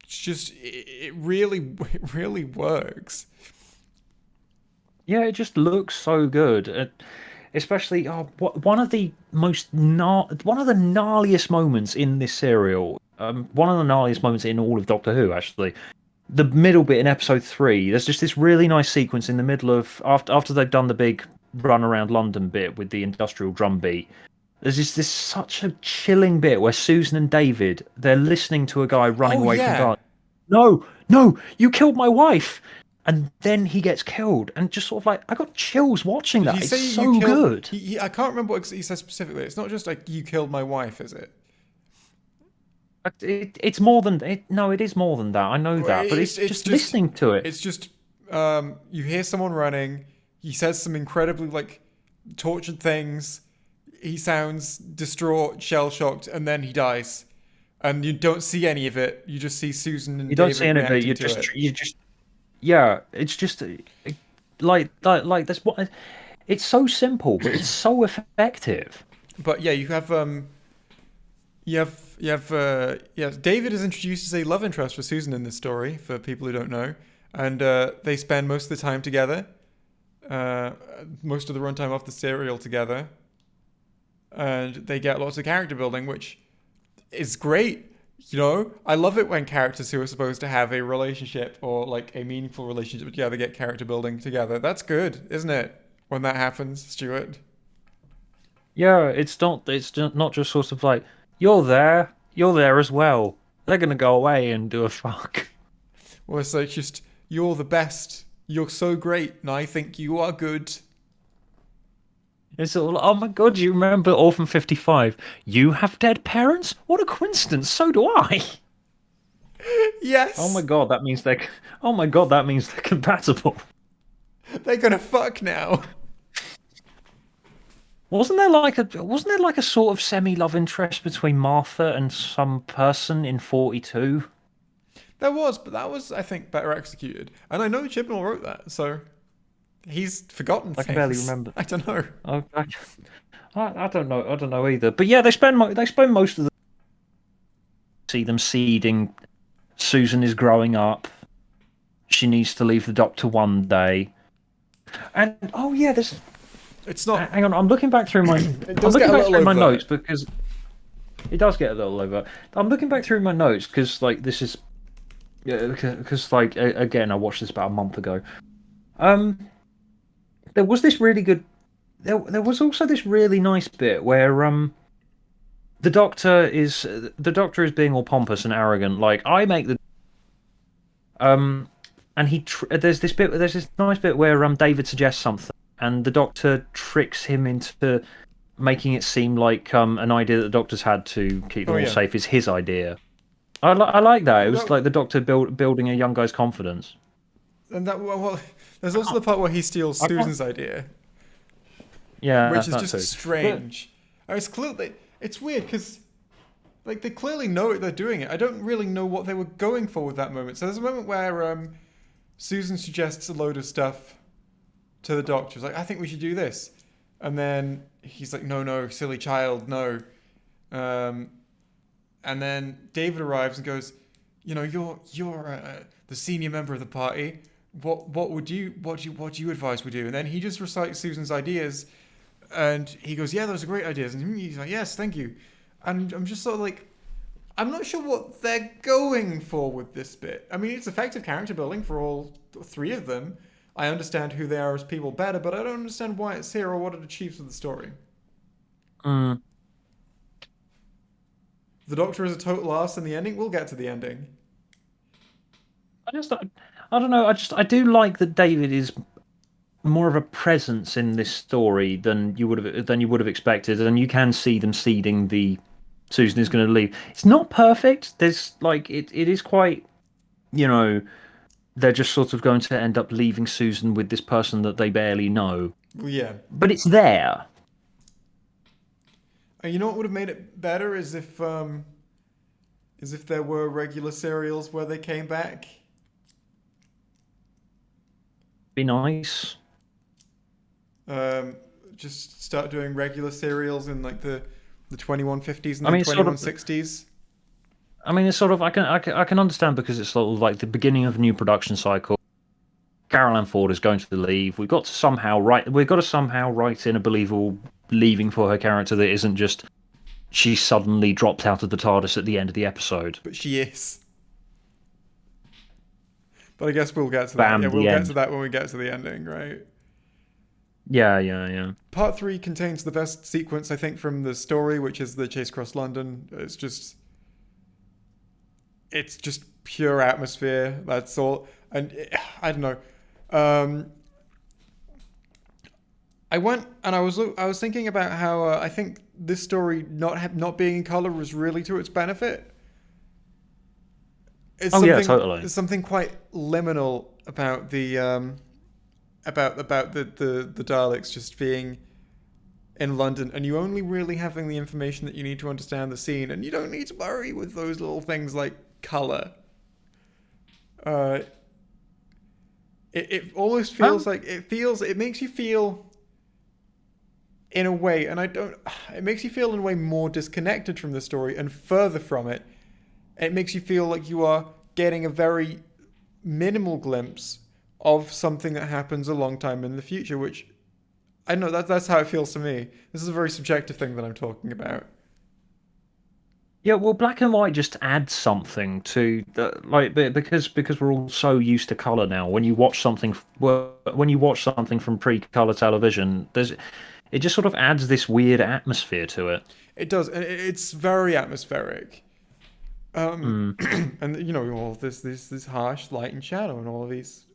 It's just it really works. Yeah, it just looks so good. Especially one of the one of the gnarliest moments in this serial. One of the gnarliest moments in all of Doctor Who, actually. The middle bit in episode 3. There's just this really nice sequence in the middle of after they've done the big run around London bit with the industrial drum beat. There's this such a chilling bit where Susan and David they're listening to a guy running Oh away from yeah. guards. No, no, you killed my wife. And then he gets killed, and just sort of like I got chills watching Did that. he It's say you so killed? good. I can't remember what he said specifically. It's not just like you killed my wife, is it? It's more than it. No, it is more than that. I know Or that, but it's just listening to it. it's just you hear someone running. He says some incredibly like tortured things. He sounds distraught, shell shocked, and then he dies. And you don't see any of it. You just see Susan and You don't see David any of it. reacting to it. You just yeah. It's just like that's what. It's so simple, but it's so effective. But yeah, yeah. David is introduced as a love interest for Susan in this story. For people who don't know, and they spend most of the time together, most of the runtime of the serial together, and they get lots of character building, which is great. I love it when characters who are supposed to have a relationship or like a meaningful relationship together get character building together. That's good, isn't it? When that happens, Stuart. Yeah, it's not just sort of like you're there as well. They're gonna go away and do a fuck. Or it's like just you're the best. You're so great, and I think you are good. It's all, oh my god, you remember Orphan 55? You have dead parents? What a coincidence, so do I. Oh my Yes, god, that means they're oh my god, that means they're compatible. they're gonna fuck now. Wasn't there like a sort of semi love interest between Martha and some person in 42? There was, but that was, I think, better executed. And I know Chibnall wrote that, so he's forgotten I can barely things. remember. I don't know. I don't know. I don't know either. But yeah, they spend most of the see them seeding. Susan is growing up. She needs to leave the doctor one day. And oh yeah, there's. It's not. Hang on, I'm looking back through my. It I'm does get looking a back little through my over. notes because it does get a little over. I'm looking back through my notes because like this is. Yeah, because like again, I watched this about a month ago. Um, there was this really good. There was also this really nice bit where the doctor is being all pompous and arrogant. Like I make the um and there's this nice bit where David suggests something, and the Doctor tricks him into making it seem like an idea that the Doctor's had to keep Oh them all yeah. safe is his idea. I like that. It Well, was like the Doctor building a young guy's confidence. well, there's also the part where he steals I can't. Susan's idea, Yeah, which is that just too. But strange. It's clearly it's weird because like they clearly know it, they're doing it. I don't really know what they were going for with that moment. So there's a moment where Susan suggests a load of stuff to the Doctor. He's like, I think we should do this, and then he's like, no, no, silly child, no. Um, and then David arrives and goes, you're the senior member of the party. What do you advise we do? And then he just recites Susan's ideas, and he goes, yeah, those are great ideas. And he's like, yes, thank you. And I'm just sort of like, I'm not sure what they're going for with this bit. I mean, it's effective character building for all three of them. I understand who they are as people better, but I don't understand why it's here or what it achieves with the story. mm, The Doctor is a total arse in the ending. We'll get to the ending. I don't know. I do like that David is more of a presence in this story than you would have expected, and you can see them seeding the Susan is going to leave. It's not perfect. There's like it is quite, you know, they're just sort of going to end up leaving Susan with this person that they barely know. Well, yeah. But it's there. And you know what would have made it better is if there were regular serials where they came back. Be nice. Um, just start doing regular serials in like the 2150s and I the mean, it's sort of. 2160s. I mean, it's sort of. I can understand because it's sort of like the beginning of a new production cycle. Carol Ann Ford is going to leave. We've got to somehow write in a believable leaving for her character that isn't just she suddenly dropped out of the TARDIS at the end of the episode. But she is. But I guess we'll get to that. Bam, Yeah, we'll the get end. to that when we get to the ending, right? Yeah, yeah, yeah. Part 3 contains the best sequence, I think, from the story, which is the chase across London. It's just pure atmosphere. That's all. And I don't know. I went and I was thinking about how I think this story not being in color was really to its benefit. Yeah, totally. It's something quite liminal about the the Daleks just being in London, and you only really having the information that you need to understand the scene, and you don't need to worry with those little things like color. It almost feels like it makes you feel in a way, and it makes you feel in a way more disconnected from the story and further from it. It makes you feel like you are getting a very minimal glimpse of something that happens a long time in the future, which I don't know, that's how it feels to me. This is a very subjective thing that I'm talking about. Yeah, well, black and white just adds something to because we're all so used to color now. When you watch something from pre-color television, it just sort of adds this weird atmosphere to it. It does, and it's very atmospheric. Mm. And all this harsh light and shadow and all of these,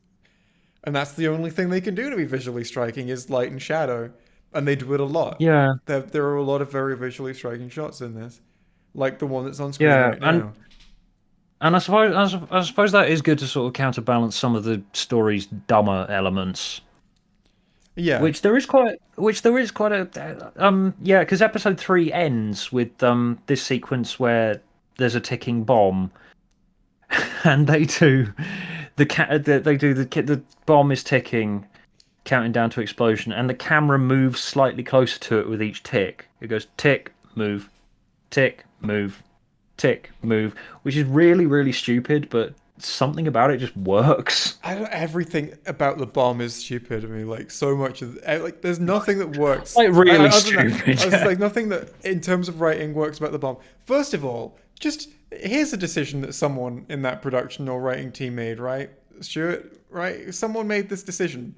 and that's the only thing they can do to be visually striking is light and shadow, and they do it a lot. Yeah, There are a lot of very visually striking shots in this, like the one that's on screen yeah, right now. and I suppose that is good to sort of counterbalance some of the story's dumber elements. Yeah, Which there is quite a yeah, because episode 3 ends with this sequence where there's a ticking bomb, and the bomb is ticking, counting down to explosion, and the camera moves slightly closer to it with each tick. It goes tick, move, tick, move, tick, move, which is really, really stupid, but something about it just works. everything about the bomb is stupid. I mean, like so much of like, there's nothing that works. Like really other than stupid. that, I was like, nothing that in terms of writing works about the bomb. First of all, just here's a decision that someone in that production or writing team made, right? Stuart, right? Someone made this decision.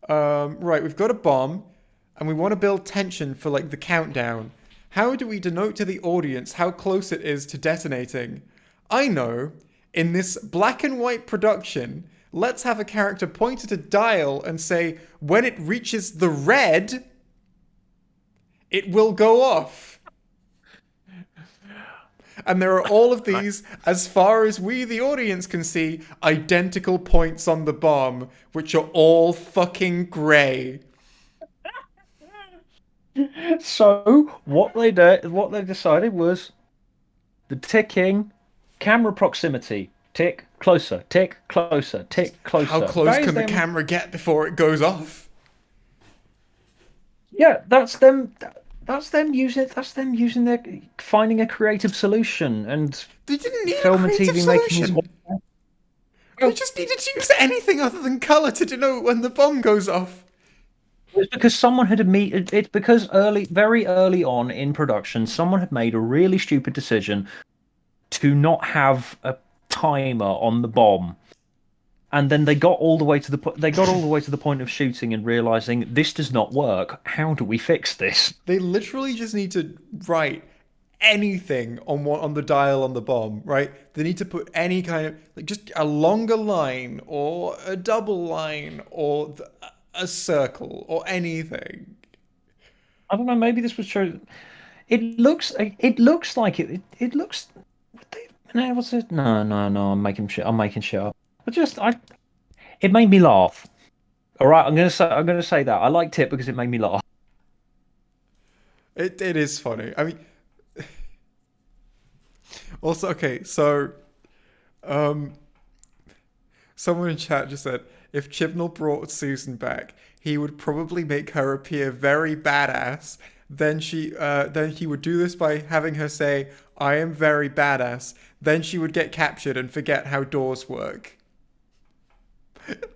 Right, we've got a bomb, and we want to build tension for like the countdown. How do we denote to the audience how close it is to detonating? I know. In this black and white production, Let's have a character point at a dial and say, when it reaches the red, it will go off. And there are all of these, as far as we, the audience, can see, identical points on the bomb, which are all fucking grey. So what they decided was the ticking, camera proximity, tick closer, tick closer, tick How closer. close That is can the them. camera get before it goes off? Yeah, that's them. That's them using. That's them using their finding a creative solution and They didn't need a film and creative TV making is. solution. They Well, just needed to use anything other than colour to denote when the bomb goes off. it's because someone had admitted. It's because very early on in production, someone had made a really stupid decision to not have a timer on the bomb, and then they got all the way to the point of shooting and realizing this does not work. How do we fix this? They literally just need to write anything on the dial on the bomb, right? They need to put any kind of like just a longer line or a double line or a circle or anything. I don't know. Maybe this was true. It looks. It looks like it. It looks. No, what's it? No, no, no. I'm making shit. I'm making shit up. I. It made me laugh. All right. I'm gonna say. I'm gonna say that I liked it because it made me laugh. It is funny. I mean, also okay. So, um, someone in chat just said if Chibnall brought Susan back, he would probably make her appear very badass. Then he would do this by having her say, "I am very badass." Then she would get captured and forget how doors work.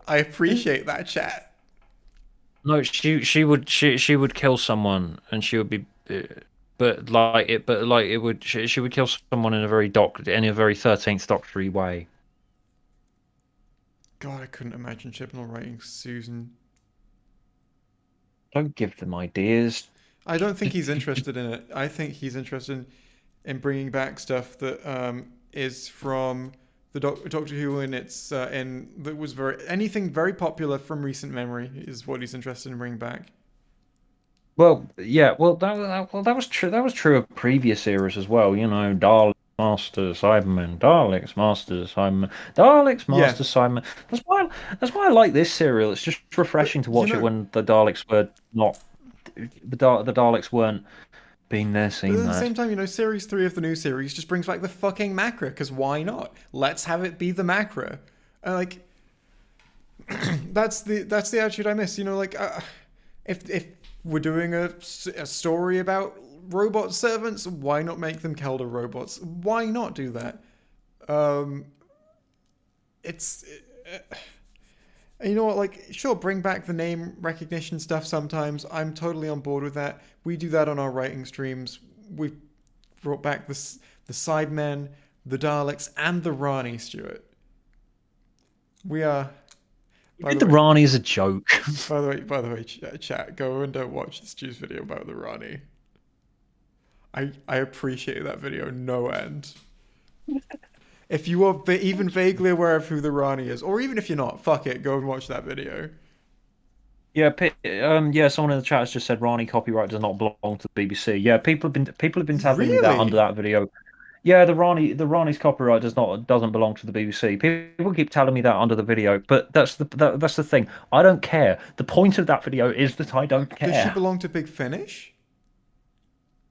I appreciate that, chat. No, she would kill someone and she would be, but it would she would kill someone in a very 13th Doctor-y way. God, I couldn't imagine Chibnall writing Susan. Don't give them ideas. I don't think he's interested in it. I think he's interested in bringing back stuff that is from the Doctor Who, and it's in that was anything very popular from recent memory is what he's interested in bringing back. Well, yeah, that was true. That was true of previous eras as well. You know, Dalek, Master Cyberman, Daleks, Master Cyberman, Daleks, Yeah, Master Cyberman. That's why I like this serial. It's just refreshing to you watch it know, when the Daleks were not the Daleks weren't being there, but seen at the that. same time, series 3 of the new series just brings back the fucking Macra, because why not? Let's have it be the Macra. Like, that's the attitude I miss. If we're doing a story about robot servants, why not make them Kelder robots? Why not do that? It's you know what, like, sure, bring back the name recognition stuff sometimes. I'm totally on board with that. We do that on our writing streams. We've brought back the Sidemen, the Daleks, and the Rani, Stuart. We are. You did the Rani as a joke. By the way, chat, go and watch the Stu's video about the Rani. I appreciate that video no end. If you are even vaguely aware of who the Rani is, or even if you're not, fuck it, go and watch that video. Yeah, someone in the chat has just said Rani copyright does not belong to the BBC. Yeah, people have been telling me that under Really? that video. Yeah, the Rani's copyright doesn't belong to the BBC. People keep telling me that under the video, but that's the thing. I don't care. The point of that video is that I don't Does she care. belong to Big Finish?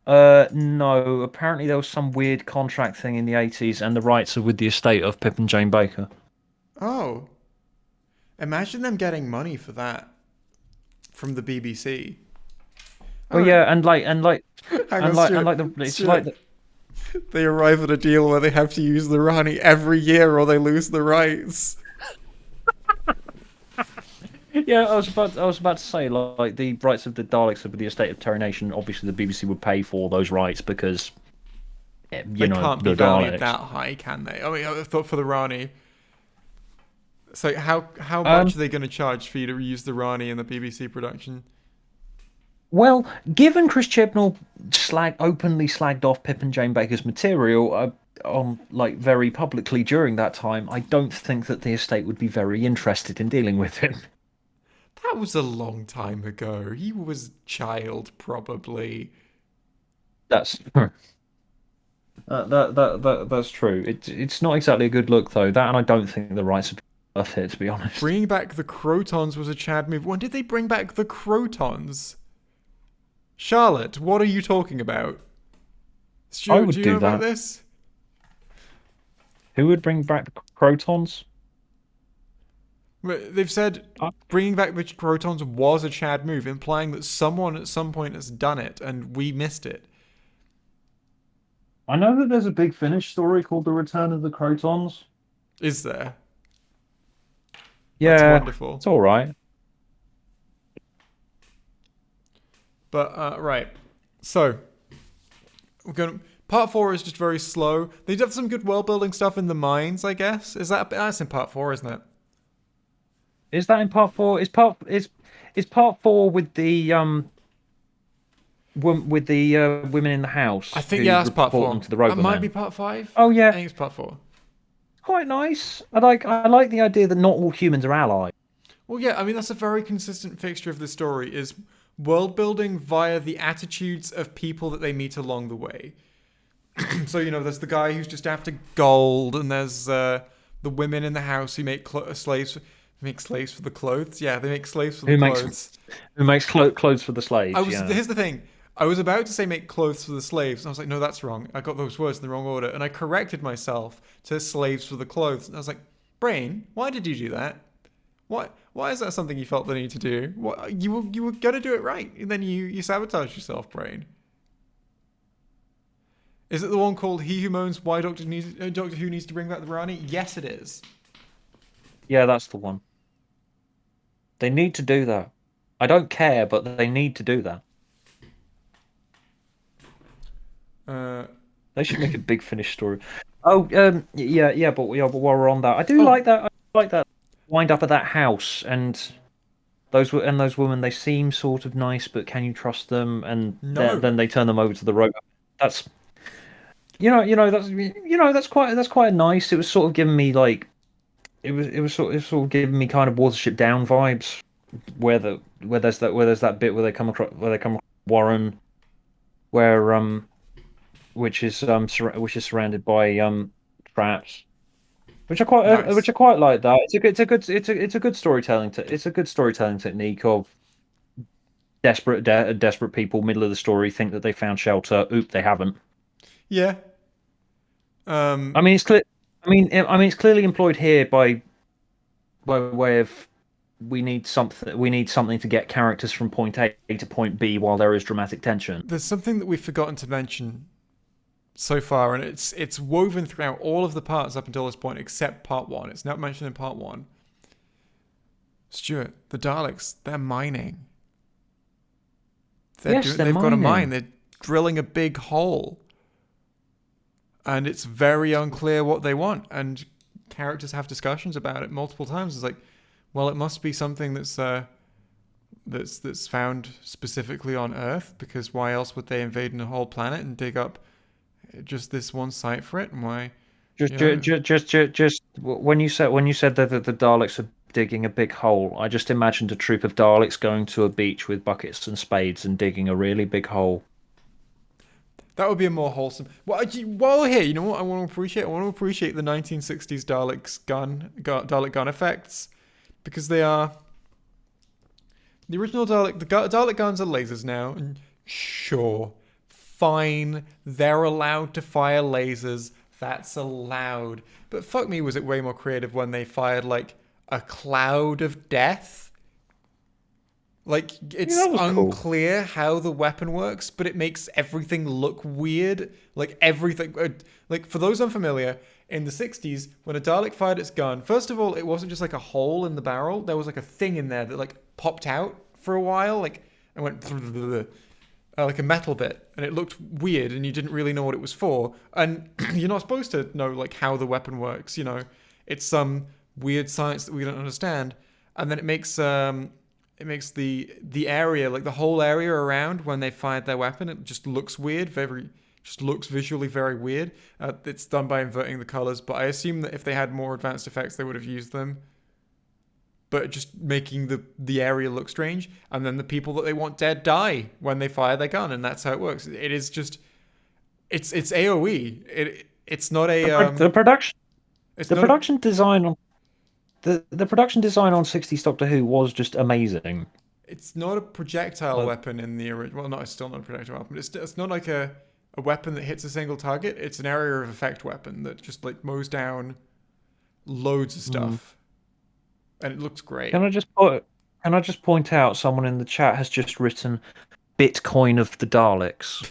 No. Apparently there was some weird contract thing in the 80s, and the rights are with the estate of Pip and Jane Baker. Oh. Imagine them getting money for that from the BBC. Oh yeah, and like Hang on, Stuart. it's Stuart. like the, They arrive at a deal where they have to use the Rani every year or they lose the rights. Yeah, I was about to say, like, the rights of the Daleks with the estate of Terry Nation. Obviously, the BBC would pay for those rights because, They can't be the valued Daleks. that high, can they? I mean, I thought for the Rani. So how much are they going to charge for you to use the Rani in the BBC production? Well, given Chris Chibnall openly slagged off Pip and Jane Baker's material, on like very publicly during that time, I don't think that the estate would be very interested in dealing with him. That was a long time ago. He was child, probably. That's that's true. It's not exactly a good look though. That, and I don't think the rights are worth it, to be honest. Bringing back the Crotons was a Chad move. When did they bring back the Crotons? Charlotte, what are you talking about? I Stuart, would do you do know about that. this? Who would bring back the Crotons? They've said I, bringing back the Crotons was a Chad move, implying that someone at some point has done it and we missed it. I know that there's a Big Finish story called The Return of the Crotons. Is there? That's Yeah, wonderful. it's all right. But right, so we're going. Part 4 is just very slow. They have some good world building stuff in the mines, I guess. That's in part 4, isn't it? Is that in part four? Is part four with the women in the I house think who yeah, that's part report them 4. to the That might be Roverman? part 5. Oh I yeah, think it's part 4. quite nice. I like the idea that not all humans are allies. Well, yeah, I mean that's a very consistent fixture of the story is world building via the attitudes of people that they meet along the way. So there's the guy who's just after gold, and there's the women in the house who make slaves. Make slaves for the clothes. Yeah, they make slaves for the Who makes clothes. who makes clothes for the slaves? Yeah. Here's the thing. I was about to say make clothes for the slaves, and I was like, no, that's wrong. I got those words in the wrong order, and I corrected myself to slaves for the clothes. And I was like, brain, why did you do that? Why is that something you felt the need to do? What you were gonna do it right, and then you sabotage yourself, brain. Is it the one called He Who Moans Why Doctor Who Needs to Bring Back the Rani? Yes, it is. Yeah, that's the one. They need to do that. I don't care, but they need to do that. Uh, They should make a Big Finish story. Oh, but while we're on that, I do oh, like that. I like that wind up at that house and those women. They seem sort of nice, but can you trust them? And no. then they turn them over to the rope. That's that's quite nice. It was sort of giving me like it was sort of giving me kind of Watership Down vibes, where there's that bit where they come across Warren, where which is surrounded by traps, which Nice. I quite like that. It's a good storytelling it's a good storytelling technique of desperate people middle of the story think that they found shelter. Oop, they haven't. Yeah. I Um, mean, it's clear. I mean, it's clearly employed here by way of we need something to get characters from point A to point B while there is dramatic tension. there's something that we've forgotten to mention so far, and it's woven throughout all of the parts up until this point, except part 1. It's not mentioned in part 1. Stuart, the Daleks, they're mining. Yes, they're They've got a mine. mining. They're drilling a big hole, and it's very unclear what they want. And characters have discussions about it multiple times. It's like, well, it must be something that's found specifically on Earth, because why else would they invade a whole planet and dig up just this one site for it? And why, Just, you know? just when you said that the Daleks are digging a big hole, I just imagined a troop of Daleks going to a beach with buckets and spades and digging a really big hole. That would be a more wholesome. Well, while we're here, you know what I want to appreciate? I want to appreciate the 1960s Dalek gun effects, because they are the original Dalek. The Dalek guns are lasers now, and sure, fine, they're allowed to fire lasers. That's allowed. But fuck me, was it way more creative when they fired like a cloud of death? Like, Yeah, it's that was cool. unclear how the weapon works, but it makes everything look weird. Like, everything. Like, for those unfamiliar, in the 60s, when a Dalek fired its gun, first of all, it wasn't just like a hole in the barrel. There was like a thing in there that, like, popped out for a while, like, and went like a metal bit. And it looked weird, and you didn't really know what it was for. And you're not supposed to know, like, how the weapon works, you know? It's some weird science that we don't understand. And then it makes the area, like the whole area around when they fired their weapon, it just looks weird, very just looks visually very weird. It's done by inverting the colors, but I assume that if they had more advanced effects, they would have used them. But just making the area look strange, and then the people that they want dead die when they fire their gun, and that's how it works. It is just it's AOE. It's not a The production it's the not a, production design on the production design on 60s Doctor Who was just amazing. it's not a projectile Like, weapon in the original. Well, no, it's still not a projectile weapon. It's not like a weapon that hits a single target. It's an area of effect weapon that just like mows down loads of stuff, and it looks great. can I just put can I just point out someone in the chat has just written Bitcoin of the Daleks.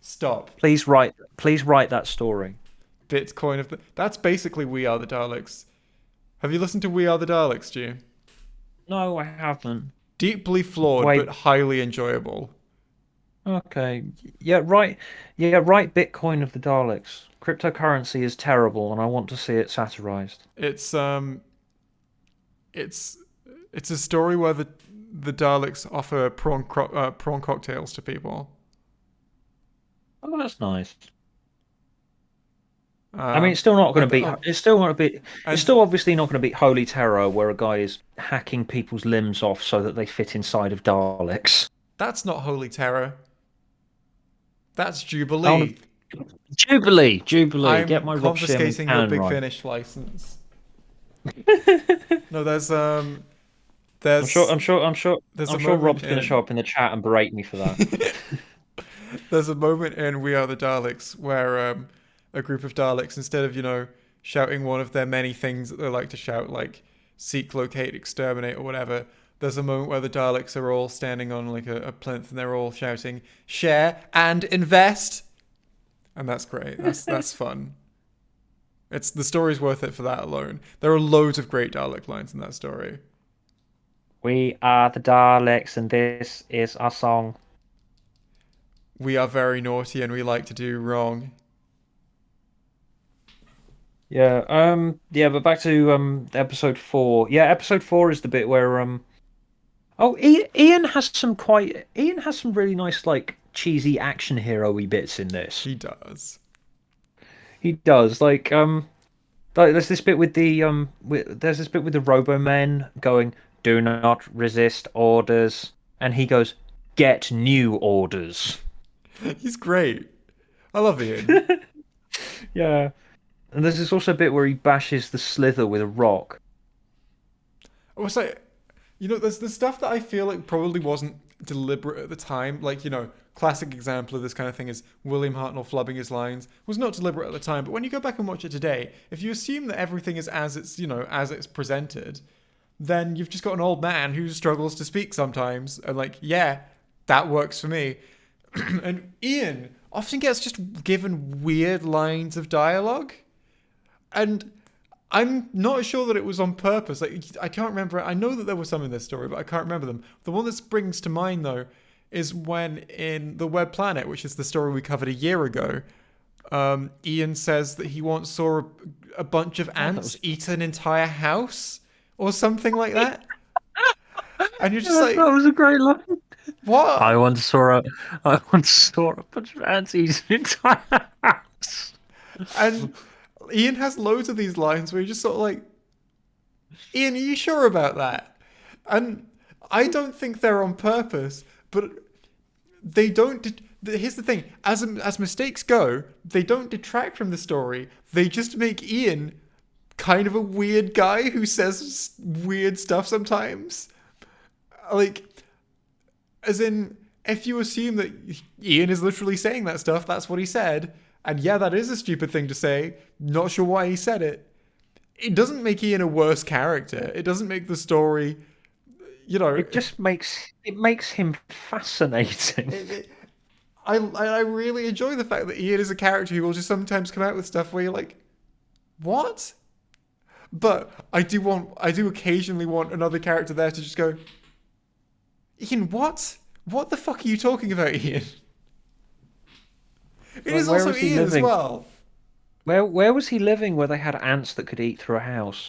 Stop. Please write that story. Bitcoin of the. That's basically We Are the Daleks. Have you listened to We Are the Daleks, Stu? No, I haven't. Deeply flawed, Wait. but highly enjoyable. Okay. Yeah, right. Yeah, right. Bitcoin of the Daleks. Cryptocurrency is terrible, and I want to see it satirized. It's it's a story where the Daleks offer prawn cocktails to people. Oh, that's nice. I mean, it's still not going to And, beat. It's still going to be. It's and still obviously not going to beat Holy Terror, where a guy is hacking people's limbs off so that they fit inside of Daleks. that's not Holy Terror. That's Oh, Jubilee. Jubilee. Get I'm my Rob Shearman confiscating your canon Big right. Finish license. No, there's I'm sure there's a Rob's moment going to show up in the chat and berate me for that. there's a moment in We Are the Daleks where a group of Daleks, instead of shouting one of their many things that they like to shout, like seek, locate, exterminate, or whatever, there's a moment where the Daleks are all standing on like a plinth and they're all shouting share and invest, and that's great. That's fun. It's the story's worth it for that alone. There are loads of great Dalek lines in that story. We are the Daleks, and this is our song. We are very naughty and we like to do wrong. Yeah, but back to episode 4. Yeah, episode 4 is the bit where Ian has some really nice like cheesy action hero-y bits in this. He does. He does. There's this bit with there's this bit with the Robomen going, "Do not resist orders," and he goes, "Get new orders." He's great. I love Ian. Yeah. And there's this also bit where he bashes the Slither with a rock. I was like, there's the stuff that I feel like probably wasn't deliberate at the time. Like, classic example of this kind of thing is William Hartnell flubbing his lines. Was not deliberate at the time, but when you go back and watch it today, if you assume that everything is as it's presented, then you've just got an old man who struggles to speak sometimes. And like, yeah, that works for me. And Ian often gets just given weird lines of dialogue. And I'm not sure that it was on purpose. Like, I can't remember. I know that there were some in this story, but I can't remember them. The one that springs to mind, though, is when in The Web Planet, which is the story we covered a year ago, Ian says that he once saw a bunch of ants eat an entire house or something like that. And you're just like, that was a great line. what? I once saw a bunch of ants eat an entire house. And Ian has loads of these lines where you're just sort of like, Ian, are you sure about that? And I don't think they're on purpose, but they don't. Here's the thing: as mistakes go, they don't detract from the story. They just make Ian kind of a weird guy who says weird stuff sometimes. Like, as in, if you assume that Ian is literally saying that stuff, that's what he said. And yeah, that is a stupid thing to say. Not sure why he said it. It doesn't make Ian a worse character. It doesn't make the story, It just makes him fascinating. I really enjoy the fact that Ian is a character who will just sometimes come out with stuff where you're like, what? But I do occasionally want another character there to just go, Ian, what? What the fuck are you talking about, Ian? It is also Ian as well. Where was he living where they had ants that could eat through a house?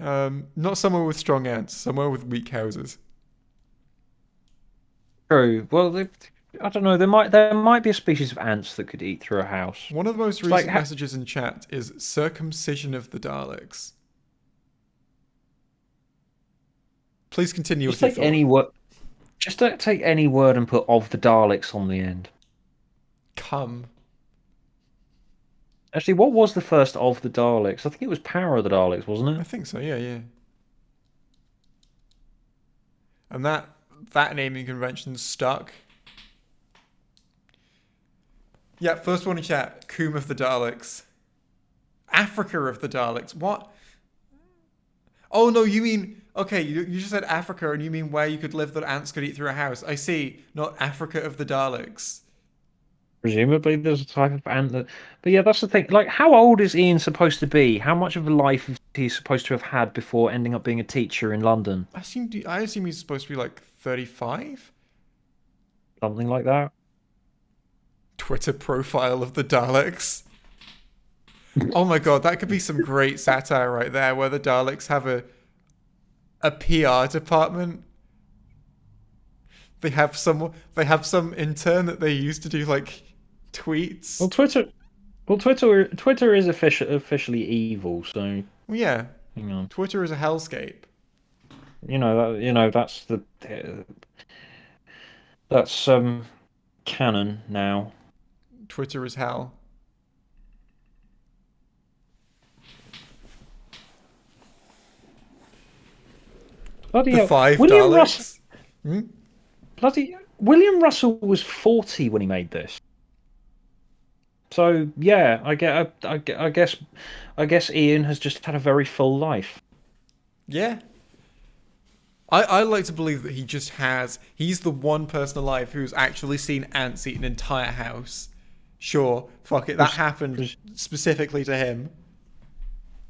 Not somewhere with strong ants, somewhere with weak houses. True. Well, I don't know. There might be a species of ants that could eat through a house. One of the most It's like recent messages in chat is circumcision of the Daleks. Please continue just with your take thought. any word. Just don't take any word and put of the Daleks on the end. Come. Actually, what was the first of the Daleks? I think it was Power of the Daleks, wasn't I it? think so, yeah, yeah. And that naming convention stuck. Yeah, first one in chat. Coom of the Daleks. Africa of the Daleks. What? Oh no, you mean okay? You just said Africa, and you mean where you could live that ants could eat through a house. I see. Not Africa of the Daleks. Presumably, there's a type of ant that. But yeah, that's the thing. Like, how old is Ian supposed to be? How much of a life is he supposed to have had before ending up being a teacher in London? I assume he's supposed to be like 35. Something like that. Twitter profile of the Daleks. Oh my god, that could be some great satire right there, where the Daleks have a PR department. They have some intern that they use to do like tweets. Well, Twitter is officially evil. So Well, yeah, you know, Twitter is a hellscape. that's that's canon now. Twitter is hell. Bloody The hell, five William Russell. Daleks. Hmm? Bloody William Russell was 40 when he made this. So yeah, I guess Ian has just had a very full life. Yeah. I like to believe that he's the one person alive who's actually seen ants eat an entire house. Sure, fuck it, that Pres- happened pres- specifically to him.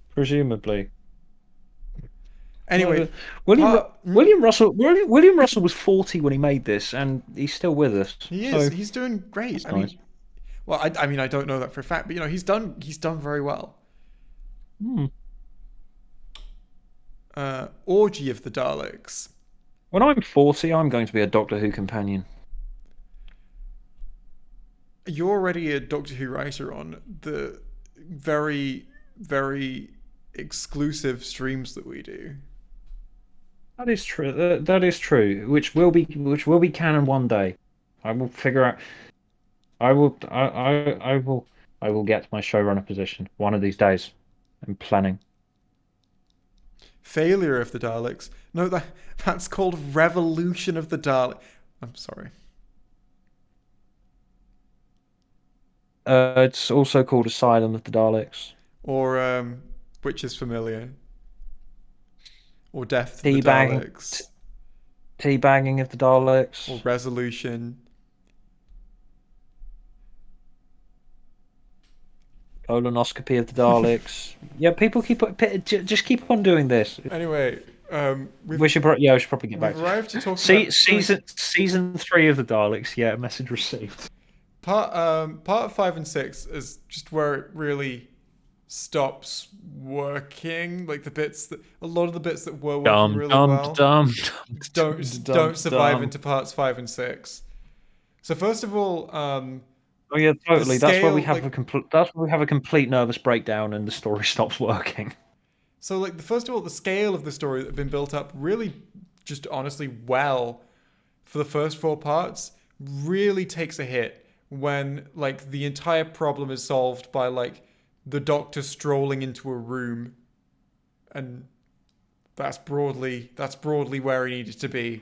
Presumably. Anyway, William part William Russell was 40 when he made this, and he's still with us. he is So he's doing great. that's I nice. mean, well, I mean I don't know that for a fact, but he's done very well. Hmm. Orgy of the Daleks. When I'm 40, I'm going to be a Doctor Who companion. You're already a Doctor Who writer on the very very exclusive streams that we do. That is true. That is true. Which will be canon one day. I will figure out. I will get my showrunner position one of these days. I'm planning. Failure of the Daleks. No, that's called Revolution of the Daleks. I'm sorry. It's also called Asylum of the Daleks. Or which is familiar. Or Death to the Teabagging, Daleks. teabagging of the Or Daleks. Resolution. Colonoscopy of the Daleks. Yeah, people just keep on doing this. Anyway, We should yeah, we should probably get back we've to arrived to talk about season 3 of the Daleks. Yeah, message received. part 5 and 6 is just where it really stops working. Like a lot of the bits that were working Dum really dum well dum dum don't dum survive dum. into parts 5 and 6. So first of all, Oh yeah, the totally. That's where we scale have like a complete. That's where we have a complete nervous breakdown, and the story stops working. so like the first of all the scale of the story that had been built up really just honestly well for the first 4 parts really takes a hit when like the entire problem is solved by like the Doctor strolling into a room, and that's broadly where he needed to be.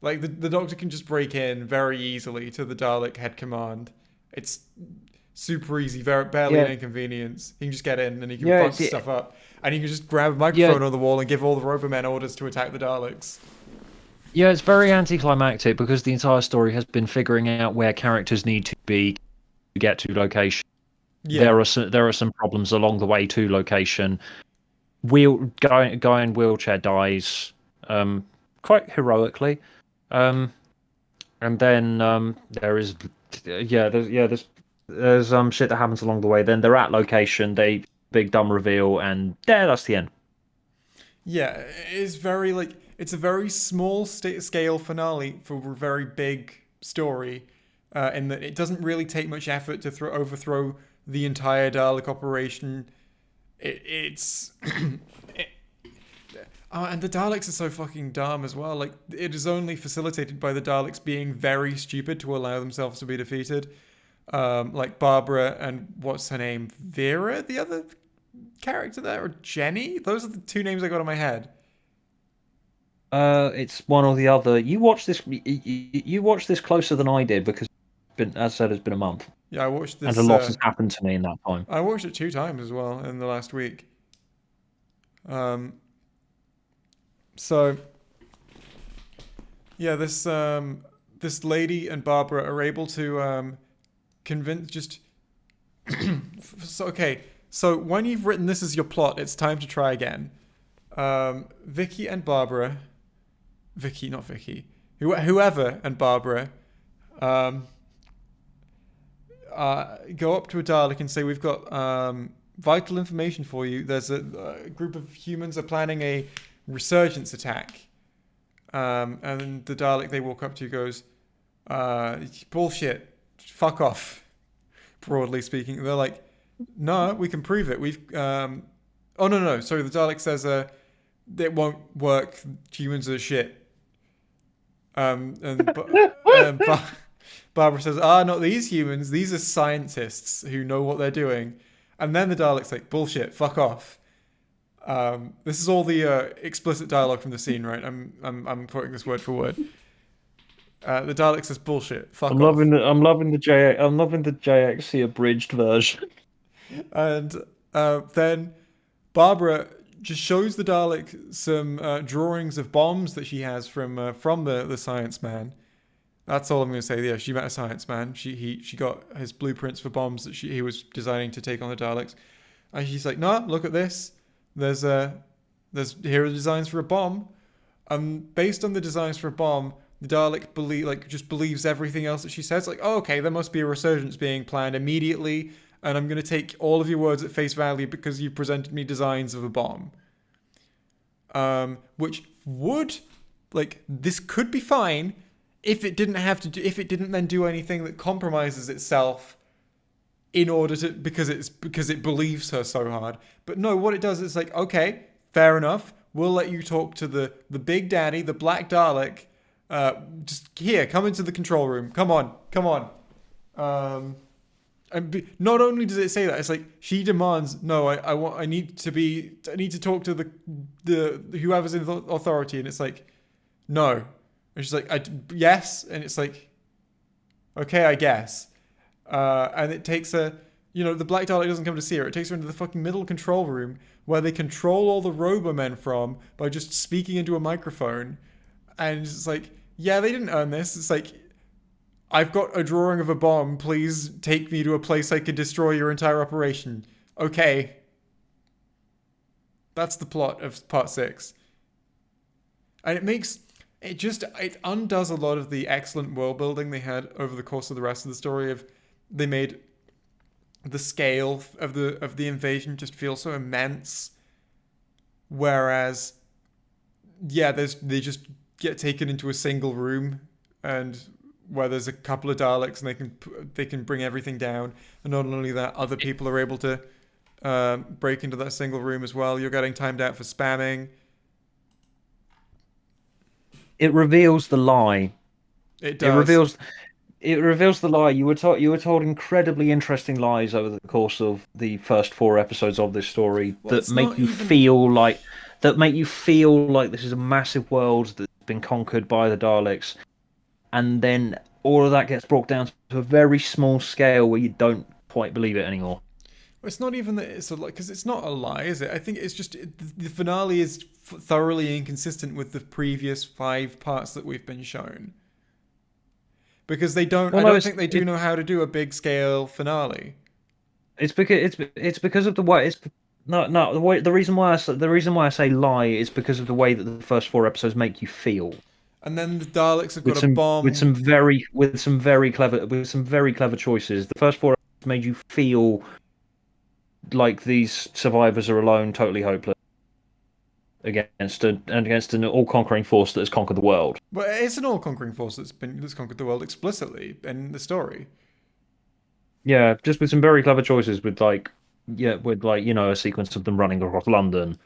Like the Doctor can just break in very easily to the Dalek head command. It's super easy, barely an Yeah, inconvenience. He can just get in and he can yeah, fuck stuff up. And he can just grab a yeah, microphone on the wall and give all the Robomen orders to attack the Daleks. yeah. It's very anticlimactic because the entire story has been figuring out where characters need to be to get to location. Yeah. There are some problems along the way to location. Guy in wheelchair dies, um, quite heroically. Um, and then there is there's shit that happens along the way. Then they're at location. They big dumb reveal, and yeah, that's the end. Yeah, it's very like it's a very small scale finale for a very big story, in that it doesn't really take much effort to overthrow the entire Dalek operation. It's and the Daleks are so fucking dumb as well. Like, it is only facilitated by the Daleks being very stupid to allow themselves to be defeated. Like Barbara and what's her name, Vera, the other character there, or Jenny. Those are the two names I got in my head. It's one or the other. You watch this. You watch this closer than I did because, as I said, it's been a month, Yeah, I watched and a this. lot has happened to me in that time. I watched it 2 times as well in the last week. Um, so yeah, this lady and Barbara are able to convince just. So okay, so when you've written this as your plot, it's time to try again. Vicky and Barbara, Vicky, not Vicky, whoever and Barbara, go up to a Dalek and say, "We've got vital information for you. There's a group of humans are planning a resurgence attack." And the Dalek they walk up to goes, "Bullshit, fuck off." Broadly speaking, they're like, "No, we can prove it. We've." Oh no. Sorry, the Dalek says, "It won't work. Humans are shit." And Barbara says, "Not these humans. These are scientists who know what they're doing." And then the Dalek's like, "Bullshit, fuck off." This is all the explicit dialogue from the scene, right? I'm quoting this word for word. The Dalek says, "Bullshit, fuck off." I'm loving the JXC abridged version. And then Barbara just shows the Dalek some drawings of bombs that she has from the science man. That's all I'm going to say. Yeah, she met a science man. She got his blueprints for bombs that he was designing to take on the Daleks. And she's like, "No, look at this. There's here are the designs for a bomb." Based on the designs for a bomb, the Dalek believes everything else that she says. Like, "Oh, okay, there must be a resurgence being planned immediately, and I'm going to take all of your words at face value because you presented me designs of a bomb." Which would, like, this could be fine if it didn't if it didn't then do anything that compromises itself in order to, because it believes her so hard. But no, what it does is like, "Okay, fair enough. We'll let you talk to the big daddy, the Black Dalek. Just here, come into the control room. Come on. And not only does it say that, it's like she demands, "No, I need to talk to the whoever's in authority," and it's like, "No," and she's like, "Yes," and it's like, "Okay, I guess," and it takes her. The Black Dalek doesn't come to see her. It takes her into the fucking middle control room where they control all the Robomen from by just speaking into a microphone, and it's like, yeah, they didn't earn this. It's like, "I've got a drawing of a bomb. Please take me to a place I could destroy your entire operation." Okay. That's the plot of part 6. And it undoes a lot of the excellent world building they had over the course of the rest of the story. They made the scale of the invasion just feel so immense. Whereas, yeah, they just get taken into a single room and where there's a couple of Daleks and they can bring everything down. And not only that, other people are able to break into that single room as well. You're getting timed out for spamming. It reveals the lie. It does. It reveals the lie. You were told incredibly interesting lies over the course of the first 4 episodes of this story that make you feel like this is a massive world that's been conquered by the Daleks, and then all of that gets brought down to a very small scale where you don't quite believe it anymore. It's not even that it's a lie, because it's not a lie, is it? I think it's just the finale is thoroughly inconsistent with the previous 5 parts that we've been shown. Because they don't. I don't think they do know how to do a big scale finale. It's because of the way it's the reason why I say lie is because of the way that the first 4 episodes make you feel. And then the Daleks have got a bomb with some very clever choices. The first 4 episodes made you feel like these survivors are alone, totally hopeless. against an all-conquering force that has conquered the world. But it's an all-conquering force that's conquered the world explicitly in the story. Yeah, just with some very clever choices, with like a sequence of them running across London. And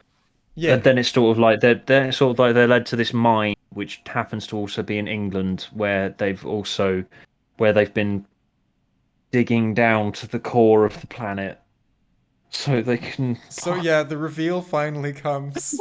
Yeah. then it's sort of like they're sort of like they're led to this mine, which happens to also be in England, where they've been digging down to the core of the planet so they can. So yeah, the reveal finally comes.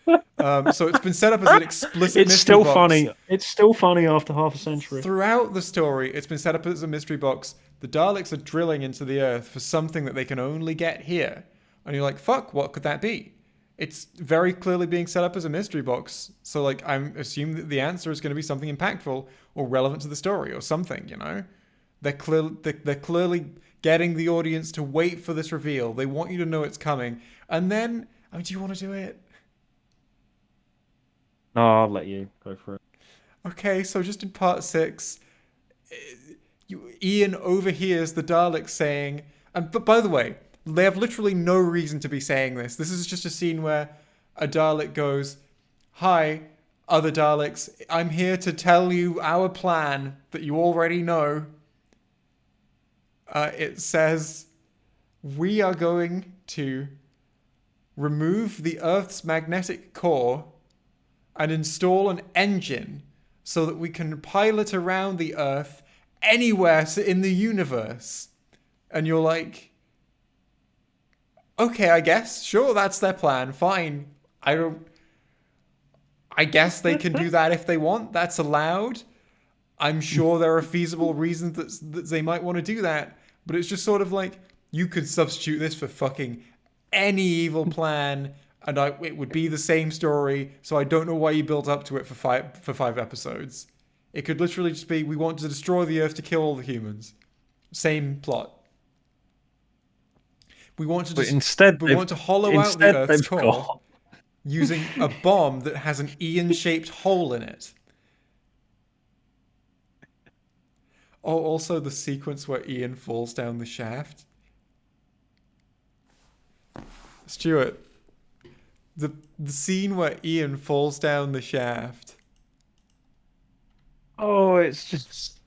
So it's been set up as an explicit It's mystery still box. funny. It's still funny after half a century. Throughout the story, it's been set up as a mystery box. The Daleks are drilling into the Earth for something that they can only get here. And you're like, fuck, what could that be? It's very clearly being set up as a mystery box. So, like, I'm assuming that the answer is going to be something impactful or relevant to the story or something, you know? They're clearly getting the audience to wait for this reveal. They want you to know it's coming. And then, oh, do you want to do it? No, I'll let you go for it. Okay, so just in part six, Ian overhears the Daleks saying, and but by the way, they have literally no reason to be saying this. This is just a scene where a Dalek goes, "Hi, other Daleks, I'm here to tell you our plan that you already know." It says, "We are going to remove the Earth's magnetic core and install an engine so that we can pilot around the Earth anywhere in the universe." And you're like, okay, I guess. Sure, that's their plan. Fine. I don't. I guess they can do that if they want. That's allowed. I'm sure there are feasible reasons that they might want to do that. But it's just sort of like, you could substitute this for fucking any evil plan, and it would be the same story. So I don't know why you built up to it for five episodes. It could literally just be, we want to destroy the Earth to kill all the humans. Same plot. We want to But just instead, we want to hollow out the Earth's they've core got. using a bomb that has an Ian-shaped hole in it. Oh, also the sequence where Ian falls down the shaft. Stuart, the scene where Ian falls down the shaft. Oh, it's just.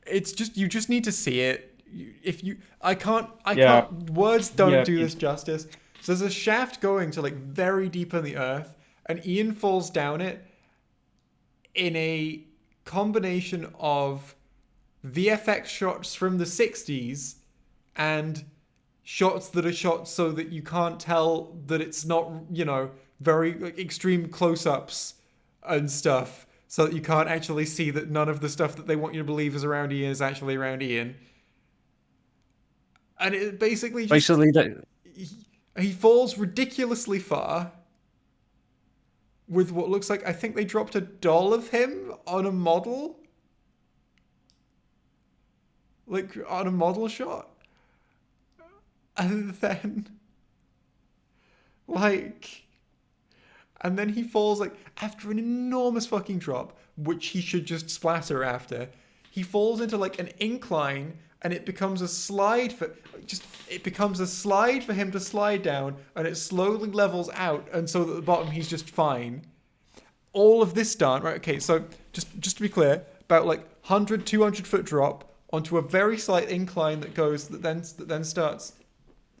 It's just, you just need to see it. If you, I Yeah, can't. Words don't yeah. do this justice. So there's a shaft going to like very deep in the earth, and Ian falls down it in a combination of VFX shots from the 60s and shots that are shot so that you can't tell that it's not, very like, extreme close-ups and stuff, so that you can't actually see that none of the stuff that they want you to believe is around Ian is actually around Ian. And it basically just, Basically, that. he falls ridiculously far with what looks like, I think they dropped a doll of him on a model, like on a model shot. And then, like, and then he falls, like, after an enormous fucking drop, which he should just splatter after. He falls into, like, an incline, and it becomes a slide for him to slide down, and it slowly levels out, and so at the bottom he's just fine. All of this done, right? Okay, so just to be clear, about like 100, 200 foot drop onto a very slight incline that then starts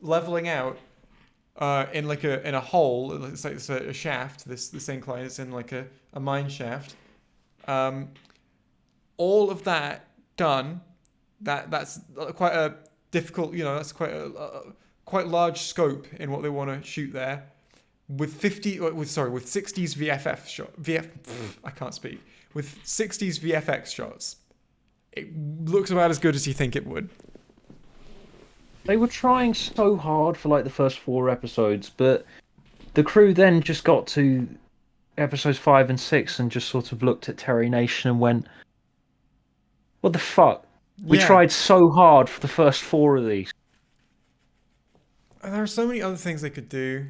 leveling out in a hole. It's like it's a shaft. This incline is in like a mine shaft. All of that done. That's quite a difficult. That's quite a quite large scope in what they want to shoot there. With 60s VFF shot I can't speak. With 60s VFX shots, it looks about as good as you think it would. They were trying so hard for like the first 4 episodes, but the crew then just got to episodes 5 and 6 and just sort of looked at Terry Nation and went, "What the fuck? We Yeah, tried so hard for the first 4 of these." and there are so many other things they could do.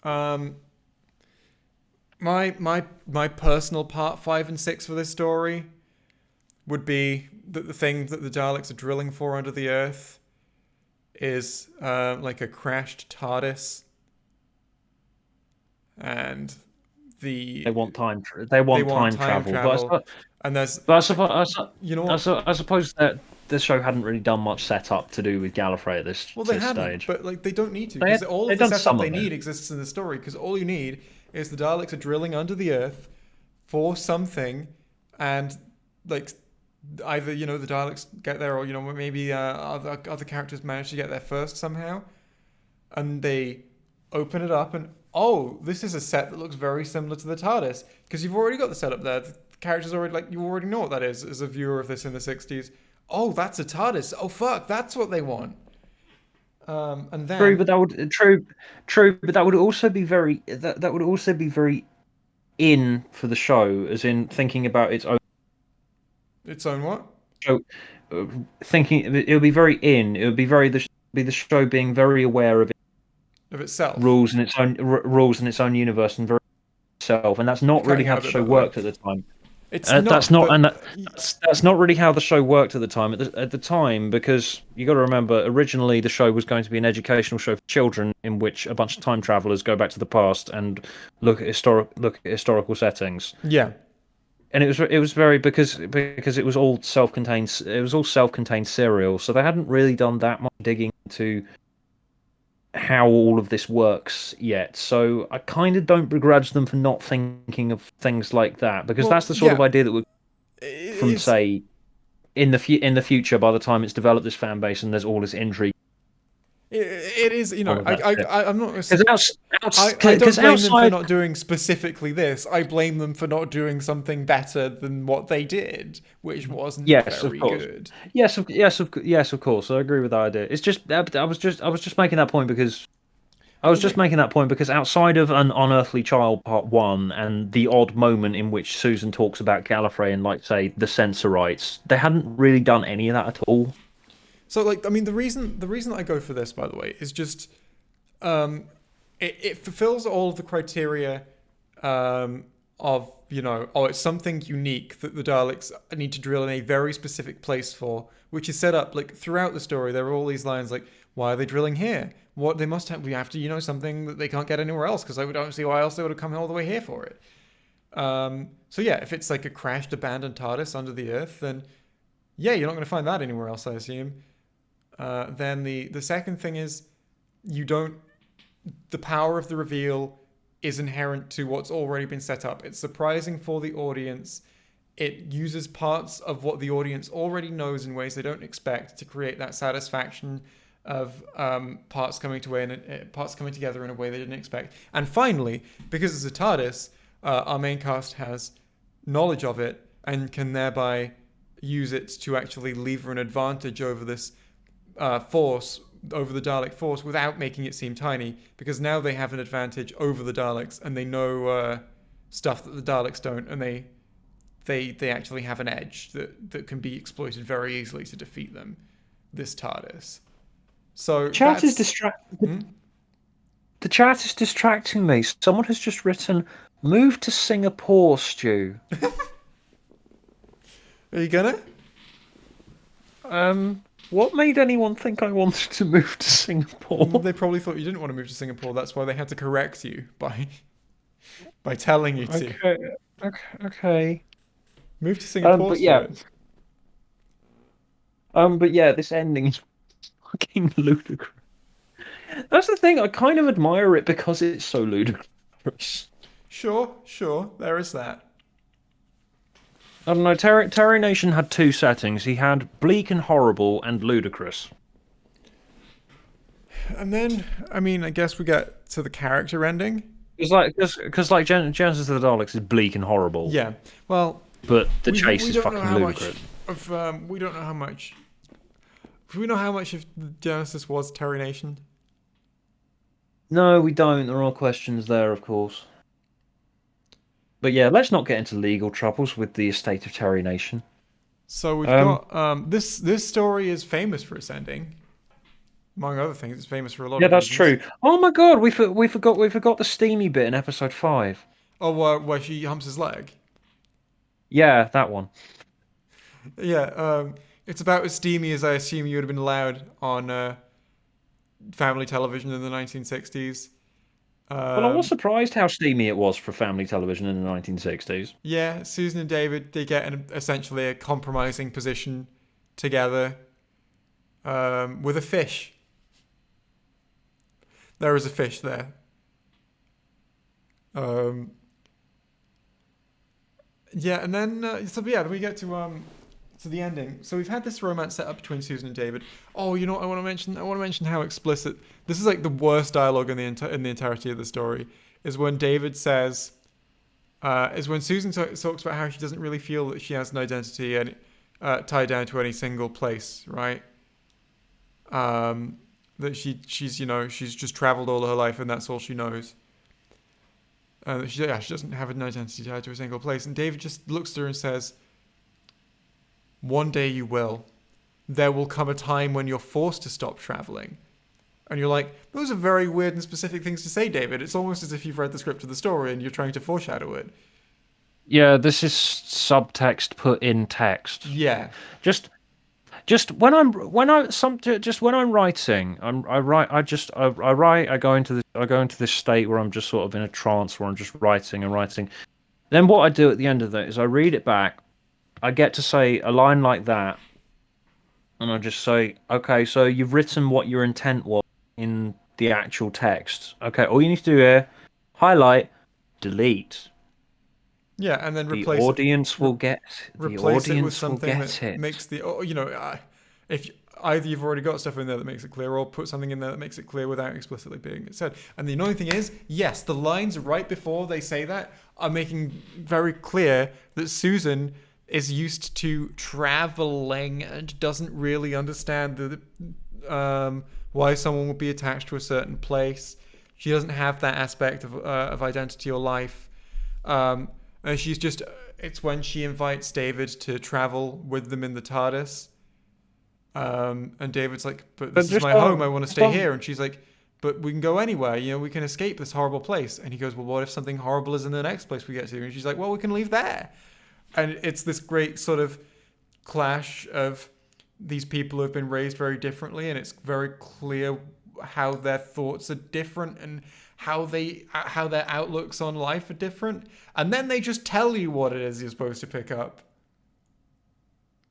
Um, my personal part 5 and 6 for this story would be that the thing that the Daleks are drilling for under the earth is like a crashed TARDIS. and They the want they they want want time time travel, travel, and there's but like, you know what? I suppose that this show hadn't really done much setup to do with Gallifrey at Well, they this hadn't, stage. but like they don't need to because all of They'd the done setup some they of it. need exists in the story. Because all you need is the Daleks are drilling under the earth for something, and like either the Daleks get there, or maybe other characters manage to get there first somehow, and they open it up, and oh, this is a set that looks very similar to the TARDIS because you've already got the setup there. The characters already you already know what that is as a viewer of this in the '60s. Oh, that's a TARDIS. Oh fuck, that's what they want. And True, then but that would true, but that would also be that would also be very in for the show, as in thinking about its own its own what? show, uh, thinking it would be very in. It would be be the show being very aware of its Of itself. rules and its own rules in its own universe and very itself, and that's You're not really cutting how out a the bit, show by the way. worked at the time. It's That's not, not, but and that's not really how the show worked at the time. At the time, because you got to remember, originally the show was going to be an educational show for children, in which a bunch of time travelers go back to the past and look at historical settings. yeah. And it was very because it was all self-contained. It was all self-contained serial, so they hadn't really done that much digging into how all of this works yet. So I kind of don't begrudge them for not thinking of things like that, because Well, that's the sort of yeah. idea that would from It's say in the future, by the time it's developed this fan base and there's all this intrigue, it is. all of that shit. I'm not. I don't Because blame them for outside, not doing specifically this. I blame them for not doing something better than what they did, which wasn't yes, of very course, good. yes, of course, I agree with that idea. It's just I was just making that point because I was Well, just making that point because outside of An Unearthly Child Part One and the odd moment in which Susan talks about Gallifrey and, like, say, the Sensorites, they hadn't really done any of that at all. so like, I mean, the reason I go for this, by the way, is just um, it fulfills all of the criteria of oh, it's something unique that the Daleks need to drill in a very specific place for, which is set up like throughout the story. There are all these lines like, why are they drilling here? What they must have, we have to, something that they can't get anywhere else, because I don't see why else they would have come all the way here for it. So yeah, if it's like a crashed, abandoned TARDIS under the earth, then yeah, you're not going to find that anywhere else, I assume. Then the second thing is you don't. The power of the reveal is inherent to what's already been set up. It's surprising for the audience. It uses parts of what the audience already knows in ways they don't expect to create that satisfaction of parts coming parts coming together in a way they didn't expect. And finally, because it's a TARDIS, our main cast has knowledge of it and can thereby use it to actually lever an advantage over this force, over the Dalek force, without making it seem tiny, because now they have an advantage over the Daleks, and they know stuff that the Daleks don't, and they actually have an edge that can be exploited very easily to defeat them. This TARDIS. So Chat is that's. Hmm? The chat is distracting me. Someone has just written, "Move to Singapore, Stu." Are you gonna? What made anyone think I wanted to move to Singapore? They probably thought you didn't want to move to Singapore. That's why they had to correct you by telling you to Okay. move to Singapore, But yeah, Stuart. but yeah, this ending is fucking ludicrous. That's the thing. I kind of admire it because it's so ludicrous. Sure, there is that. I don't know. Terry Nation had two settings. He had bleak and horrible and ludicrous. And then, I mean, I guess we get to the character ending. Because like Genesis of the Daleks is bleak and horrible. Yeah. Well, But the chase we is don't know fucking how ludicrous. much of we don't know how much. Do we know how much of the Genesis was Terry Nation? No, we don't. There are questions there, of course. But yeah, let's not get into legal troubles with the estate of Terry Nation. So we've Um, got this story is famous for its ending. Among other things, it's famous for a lot yeah, of that's reasons. true. Oh my god, we forgot the steamy bit in episode 5. Oh, where she humps his leg. Yeah, that one. Yeah, it's about as steamy as I assume you would have been allowed on family television in the 1960s. Well, I was Um, surprised how steamy it was for family television in the 1960s. yeah, Susan and David, they get essentially a compromising position together with a fish. There is a fish there. Um, yeah, and then then we get to the ending. So we've had this romance set up between Susan and David. Oh, you know what I want to mention? I want to mention how explicit this is. Like the worst dialogue in in the entirety of the story is when David says, is when Susan talks about how she doesn't really feel that she has an identity and tied down to any single place, right? That she's she's just traveled all her life and that's all she knows. She doesn't have an identity tied to a single place. And David just looks at her and says, "One day you will. There will come a time when you're forced to stop traveling." And you're like, those are very weird and specific things to say, David. It's almost as if you've read the script of the story and you're trying to foreshadow it. Yeah, this is subtext put in text. Yeah. Just just when I some just when I'm writing, I write I write I go into this state where I'm just sort of in a trance where I'm just writing and writing. Then what I do at the end of that is I read it back. I get to say a line like that, and I just say, okay, so you've written what your intent was in the actual text. Okay, all you need to do here, highlight, delete. Yeah, and then The audience will re- get the replace it with audience will something get that it. makes the if either you've already got stuff in there that makes it clear or put something in there that makes it clear without explicitly being said. And the annoying thing is, yes, the lines right before they say that are making very clear that Susan is used to traveling and doesn't really understand why someone would be attached to a certain place. She doesn't have that aspect of identity or life. And she's just, it's when she invites David to travel with them in the TARDIS. And David's like, but But this is just my home. I want to just stay on here. And she's like, but we can go anywhere. You know, we can escape this horrible place. And he goes, well, what if something horrible is in the next place we get to? And she's like, well, we can leave there. And it's this great sort of clash of these people who have been raised very differently. And it's very clear how their thoughts are different and how their outlooks on life are different, and then they just tell you what it is you're supposed to pick up.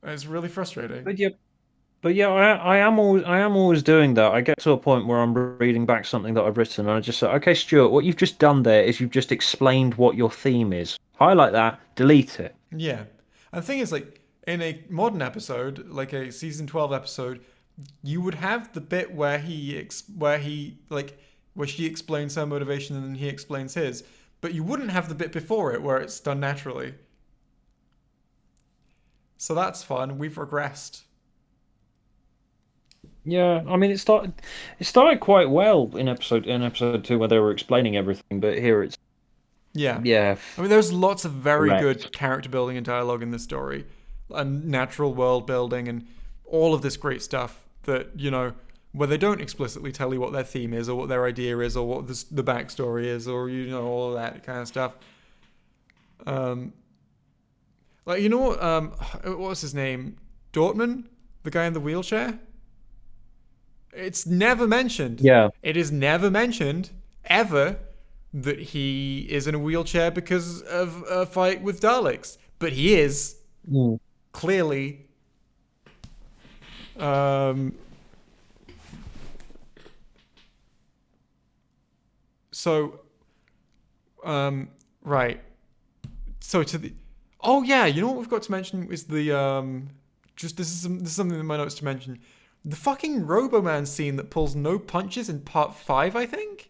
It's really frustrating. but yeah, I am always doing that. I get to a point where I'm reading back something that I've written, and I just say, okay, Stuart, what you've just done there is you've just explained what your theme is. Highlight that, delete it. Yeah, and the thing is, like in a modern episode, like a season 12 episode, you would have the bit where where she explains her motivation and then he explains his, but you wouldn't have the bit before it where it's done naturally. So that's fun. We've regressed. Yeah, I mean it started quite well in episode two where they were explaining everything, but here it's Yeah. yeah, I mean, there's lots of very good correct. character building and dialogue in this story, and natural world building, and all of this great stuff that, where they don't explicitly tell you what their theme is, or what their idea is, or what the backstory is, or, all of that kind of stuff. Um, like, what was his name? Dortmund? The guy in the wheelchair? It's never mentioned. Yeah. It is never mentioned, ever, that he is in a wheelchair because of a fight with Daleks. But he is, Mm. clearly. Um, so, right. So to the. Oh, yeah, you know what we've got to mention is the. This is something in my notes to mention. The fucking Roboman scene that pulls no punches in part 5, I think?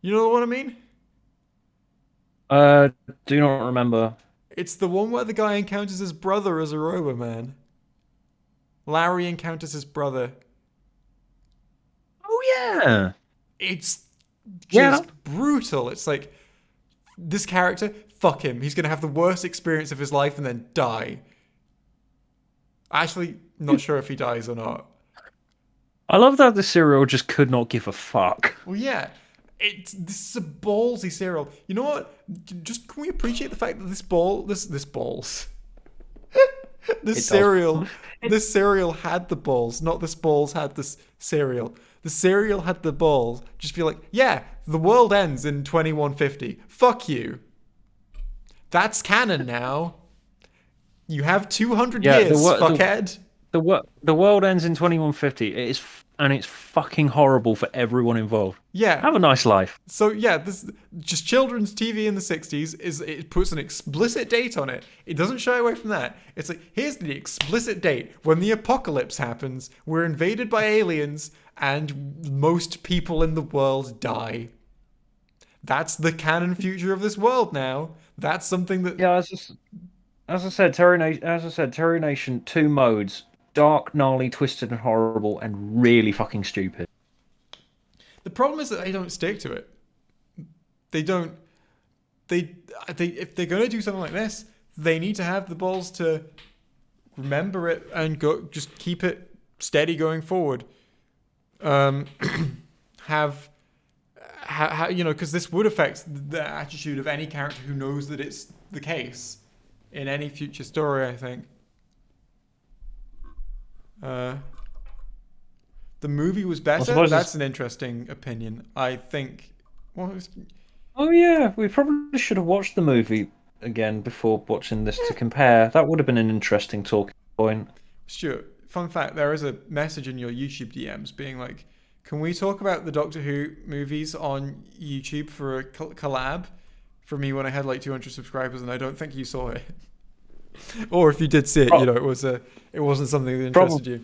You know what I mean? Uh, do not remember. It's the one where the guy encounters his brother as a Roboman. Larry encounters his brother. Oh yeah. It's Yeah. just brutal. It's like, this character, fuck him. He's going to have the worst experience of his life and then die. Actually, not sure if he dies or not. I love that the serial just could not give a fuck. Well, yeah. This is a ballsy serial. You know what? Just can we appreciate the fact that this balls This It does. cereal, this cereal had the balls, not this balls had this cereal. The cereal had the balls. Just be like, yeah, the world ends in 2150. Fuck you. That's canon now. You have 200 Yeah, years, fuckhead. the world ends in 2150. And it's fucking horrible for everyone involved. Yeah. Have a nice life. So yeah, this just children's TV in the 60s is it puts an explicit date on it. It doesn't shy away from that. It's like here's the explicit date when the apocalypse happens. We're invaded by aliens and most people in the world die. That's the canon future of this world now. That's something that Yeah, as I said, Terry Nation, two modes: dark, gnarly, twisted, and horrible, and really fucking stupid. the problem is that they don't stick to it. They don't. They if they're gonna do something like this, they need to have the balls to remember it and go just keep it steady going forward. Um, have you know, because this would affect the attitude of any character who knows that it's the case in any future story. I think. Uh, the movie was I better. suppose That's an interesting opinion. I think. Well, Oh yeah, we probably should have watched the movie again before watching this to compare. That would have been an interesting talking point. Stuart, fun fact: there is a message in your YouTube DMs being like, "Can we talk about the Doctor Who movies on YouTube for a collab?" For me, when I had like 200 subscribers, and I don't think you saw it, or if you did see it, you know, it wasn't something that interested you.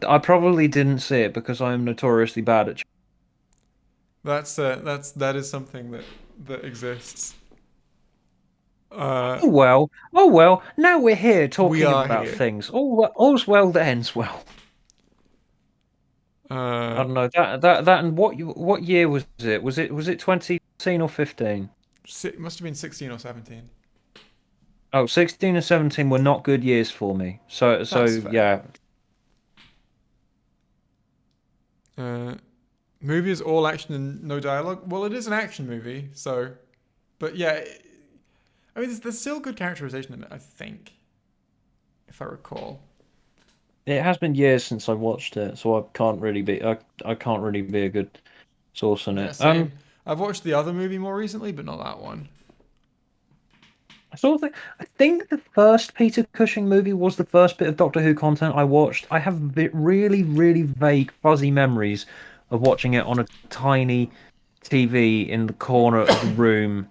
I probably didn't see it because I am notoriously bad at. That is something that exists. Uh, Oh well, oh well. Now we're here we talking are about here. things. All's well that ends well. I Uh, don't know that and what year was it? Was it 2016 or 15? it must have been 16 or 17. Oh, 16 and 17 were not good years for me. So That's fair. yeah. Uh, movie is all action and no dialogue. Well, it is an action movie, so. But yeah, I mean, there's still good characterization in it. I think, if I recall. It has been years since I watched it, so I can't really be a good source on Yeah, it. same. I've watched the other movie more recently, but not that one. I think the first Peter Cushing movie was the first bit of Doctor Who content I watched. I have really, really vague, fuzzy memories of watching it on a tiny TV in the corner of the room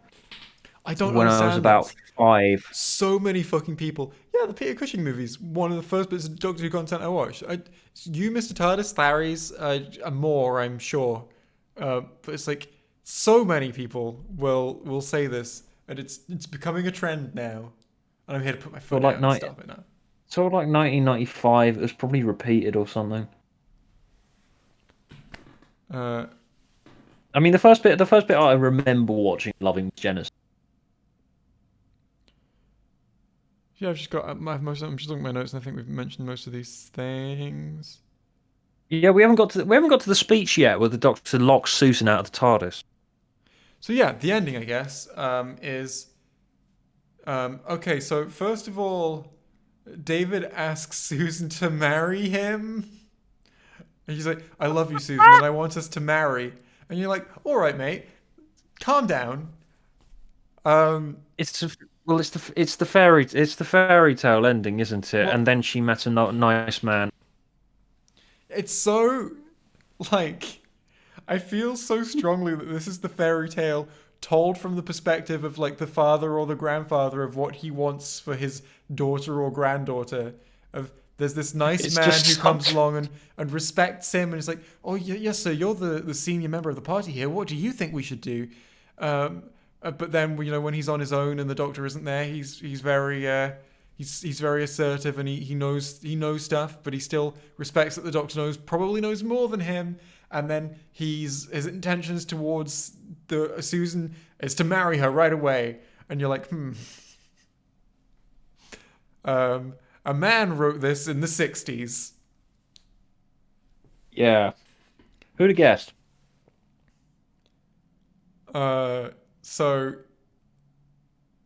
I don't when I was understand about this. 5. So many fucking people. Yeah, the Peter Cushing movies. One of the first bits of Doctor Who content I watched. You, Mr. TARDIS, Larry's, and more, I'm sure. But it's like so many people will say this, and it's becoming a trend now. And I'm here to put my foot Sort of down like and ni- stop it now. Sort of like 1995. It was probably repeated or something. Uh, I mean, the first bit I remember watching, and loving was Genesis. yeah, I've just got I'm just looking at my notes, and I think we've mentioned most of these things. Yeah, we haven't got to the speech yet, where the Doctor locks Susan out of the TARDIS. So yeah, the ending, I guess, is okay. So first of all, David asks Susan to marry him. And he's like, "I love you, Susan, and I want us to marry." And you're like, "All right, mate, calm down." Um, It's a, well, it's the fairy tale ending, isn't it? well, And then she met a nice man. it's so like I feel so strongly that this is the fairy tale told from the perspective of like the father or the grandfather of what he wants for his daughter or granddaughter. Of there's this nice It's man who just comes such. along and respects him and is like, "Oh yes, sir, you're the senior member of the party here. What do you think we should do?" Um, but then you know when he's on his own and the doctor isn't there, he's very he's very assertive and he knows stuff, but he still respects that the doctor probably knows more than him. And then his intentions towards the Susan is to marry her right away, and you're like, a man wrote this in the '60s. Yeah. Who'd have guessed? So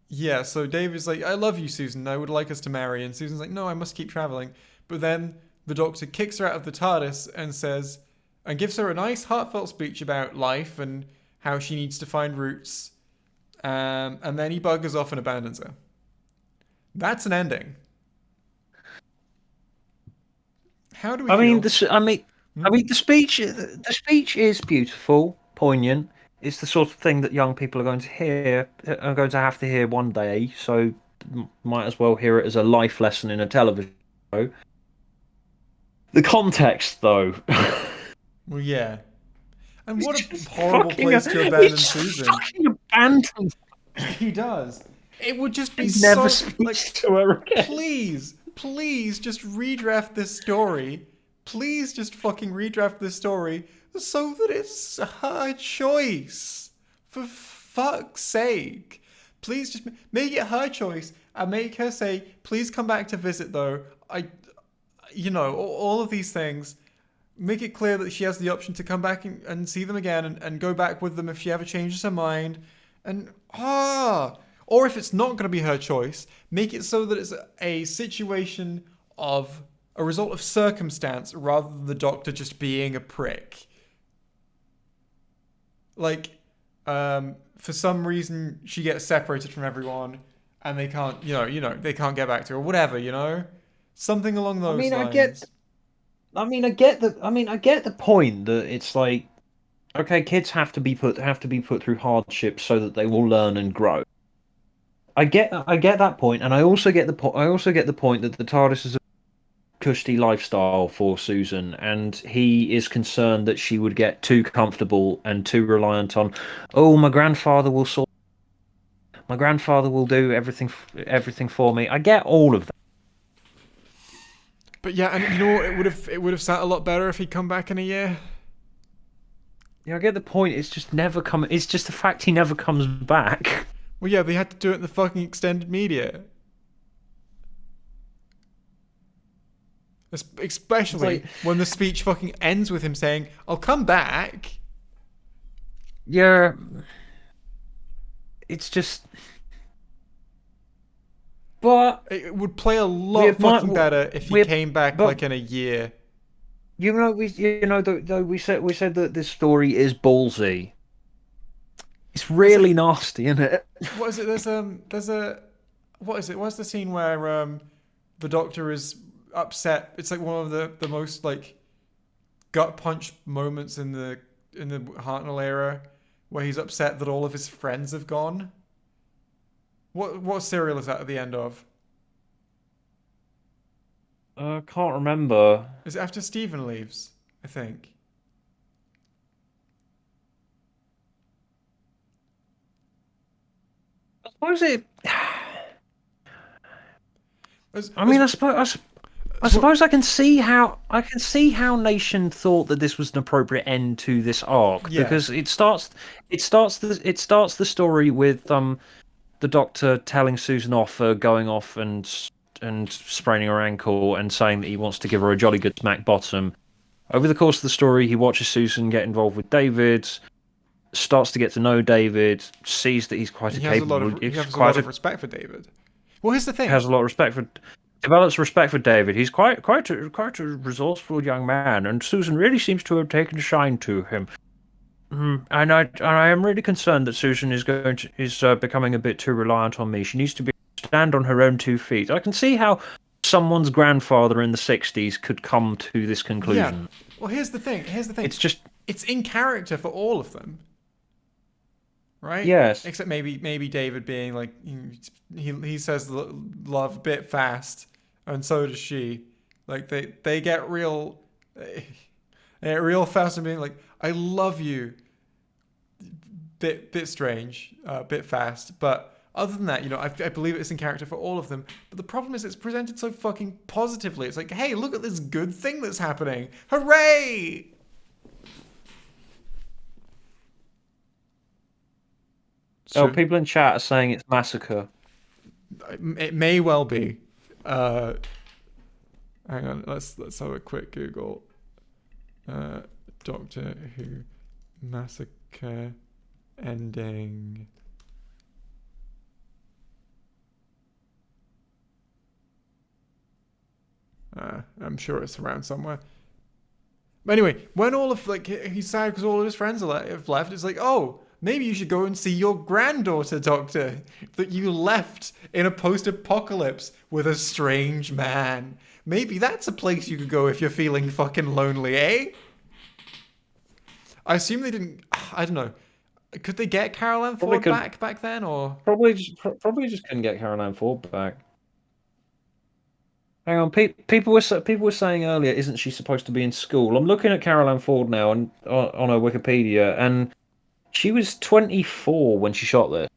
yeah, so David's like, I love you, Susan. I would like us to marry. And Susan's like, no, I must keep traveling. But then the Doctor kicks her out of the TARDIS and says, and gives her a nice, heartfelt speech about life and how she needs to find roots. And then he buggers off and abandons her. That's an ending. How do we I mean, feel? this. I mean, Hmm? the speech is beautiful, poignant. It's the sort of thing that young people are going to hear, are going to have to hear one day. So, might as well hear it as a life lesson in a television show. The context, though, Well, yeah. And he's what just a horrible fucking, place to he abandon just Susan. fucking abandoned He does. It would just be and never so like, speaks to her again. please just redraft this story. Please just fucking redraft this story so that it's her choice. For fuck's sake. Please just make it her choice and make her say, please come back to visit though. All of these things. Make it clear that she has the option to come back and see them again and go back with them if she ever changes her mind. And or if it's not going to be her choice, make it so that it's a situation of a result of circumstance rather than the Doctor just being a prick. Like, for some reason she gets separated from everyone and they can't, they can't get back to her, or whatever, something along I those mean, I get, lines. I get the point that it's like, okay, kids have to be put through hardships so that they will learn and grow. I get that point, and I also get the point that the TARDIS is a cushy lifestyle for Susan, and he is concerned that she would get too comfortable and too reliant on, oh, my grandfather will do everything for me. I get all of that. But yeah, and you know what? It would have sat a lot better if he'd come back in a year. Yeah, I get the point. It's just never come. It's just the fact he never comes back. Well, yeah, they had to do it in the fucking extended media. It's Especially like, when the speech fucking ends with him saying, I'll come back. yeah, it's just. But It would play a we lot admire fucking better if he we, came back but like in a year. though we said that this story is ballsy. It's That's like, really nasty, isn't it? what is it? What is it? What's the scene where the Doctor is upset? It's like one of the most like gut punch moments in the Hartnell era, where he's upset that all of his friends have gone. What serial is that at the end of? I can't remember. Is it after Stephen leaves? I think. I suppose it. As, I as, mean, I so, suppose I can see how Nation thought that this was an appropriate end to this arc yeah, because it starts the story with the Doctor telling Susan off for going off and spraining her ankle and saying that he wants to give her a jolly good smack bottom. Over the course of the story, he watches Susan get involved with David, starts to get to know David, sees that he's quite a he has a lot capable, of he he's has a lot quite of a respect for David. Well, here's the thing. has a lot of respect for develops respect for David. He's quite a resourceful young man, and Susan really seems to have taken a shine to him. And I am really concerned that Susan is becoming a bit too reliant on me. She needs to stand on her own 2 feet. I can see how someone's grandfather in the '60s could come to this Yeah. conclusion. Well, here's the thing. Here's the thing. It's just It's in character for all of them, right? yes, Except maybe David being like he says love a bit fast, and so does she. Like they get real, they get real fast and being like I love you. Bit strange, bit fast, but. Other than that, I believe it's in character for all of them. But the problem is it's presented so fucking positively. It's like, hey, look at this good thing that's happening. Hooray! oh, So people in chat are saying it's massacre. it may well be. Uh, Hang on, let's have a quick Google. Doctor Who massacre ending. I'm sure it's around somewhere. But anyway, when all of like he's sad because all of his friends have left, it's like, oh, maybe you should go and see your granddaughter, Doctor, that you left in a post-apocalypse with a strange man. Maybe that's a place you could go if you're feeling fucking lonely, eh? I assume they didn't. I don't know. Could they get Carol Ann Probably Ford could. back then, or Probably just couldn't get Caroline Ford back. Hang on, people were saying earlier, isn't she supposed to be in school? I'm looking at Caroline Ford now on her Wikipedia, and she was 24 when she shot this.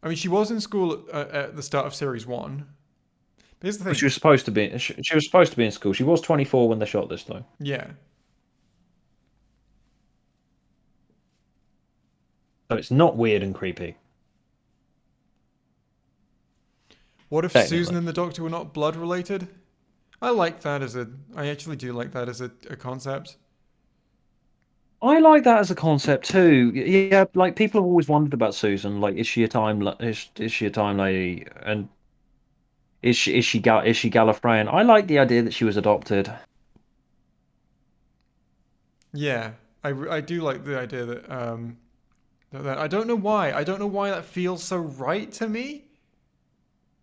I mean, she was in school at the start of series one. But here's the But thing. she was supposed to be. She was supposed to be in school. She was 24 when they shot this, though. Yeah. So it's not weird and creepy. What if Susan Technically, and the Doctor were not blood related? I like that as a. I actually do like that as a concept. I like that as a concept too. Yeah, like people have always wondered about Susan. Like, is she a is she a time lady? And is she Gallifreyan? I like the idea that she was adopted. Yeah, I do like the idea that that I don't know why. I don't know why that feels so right to me.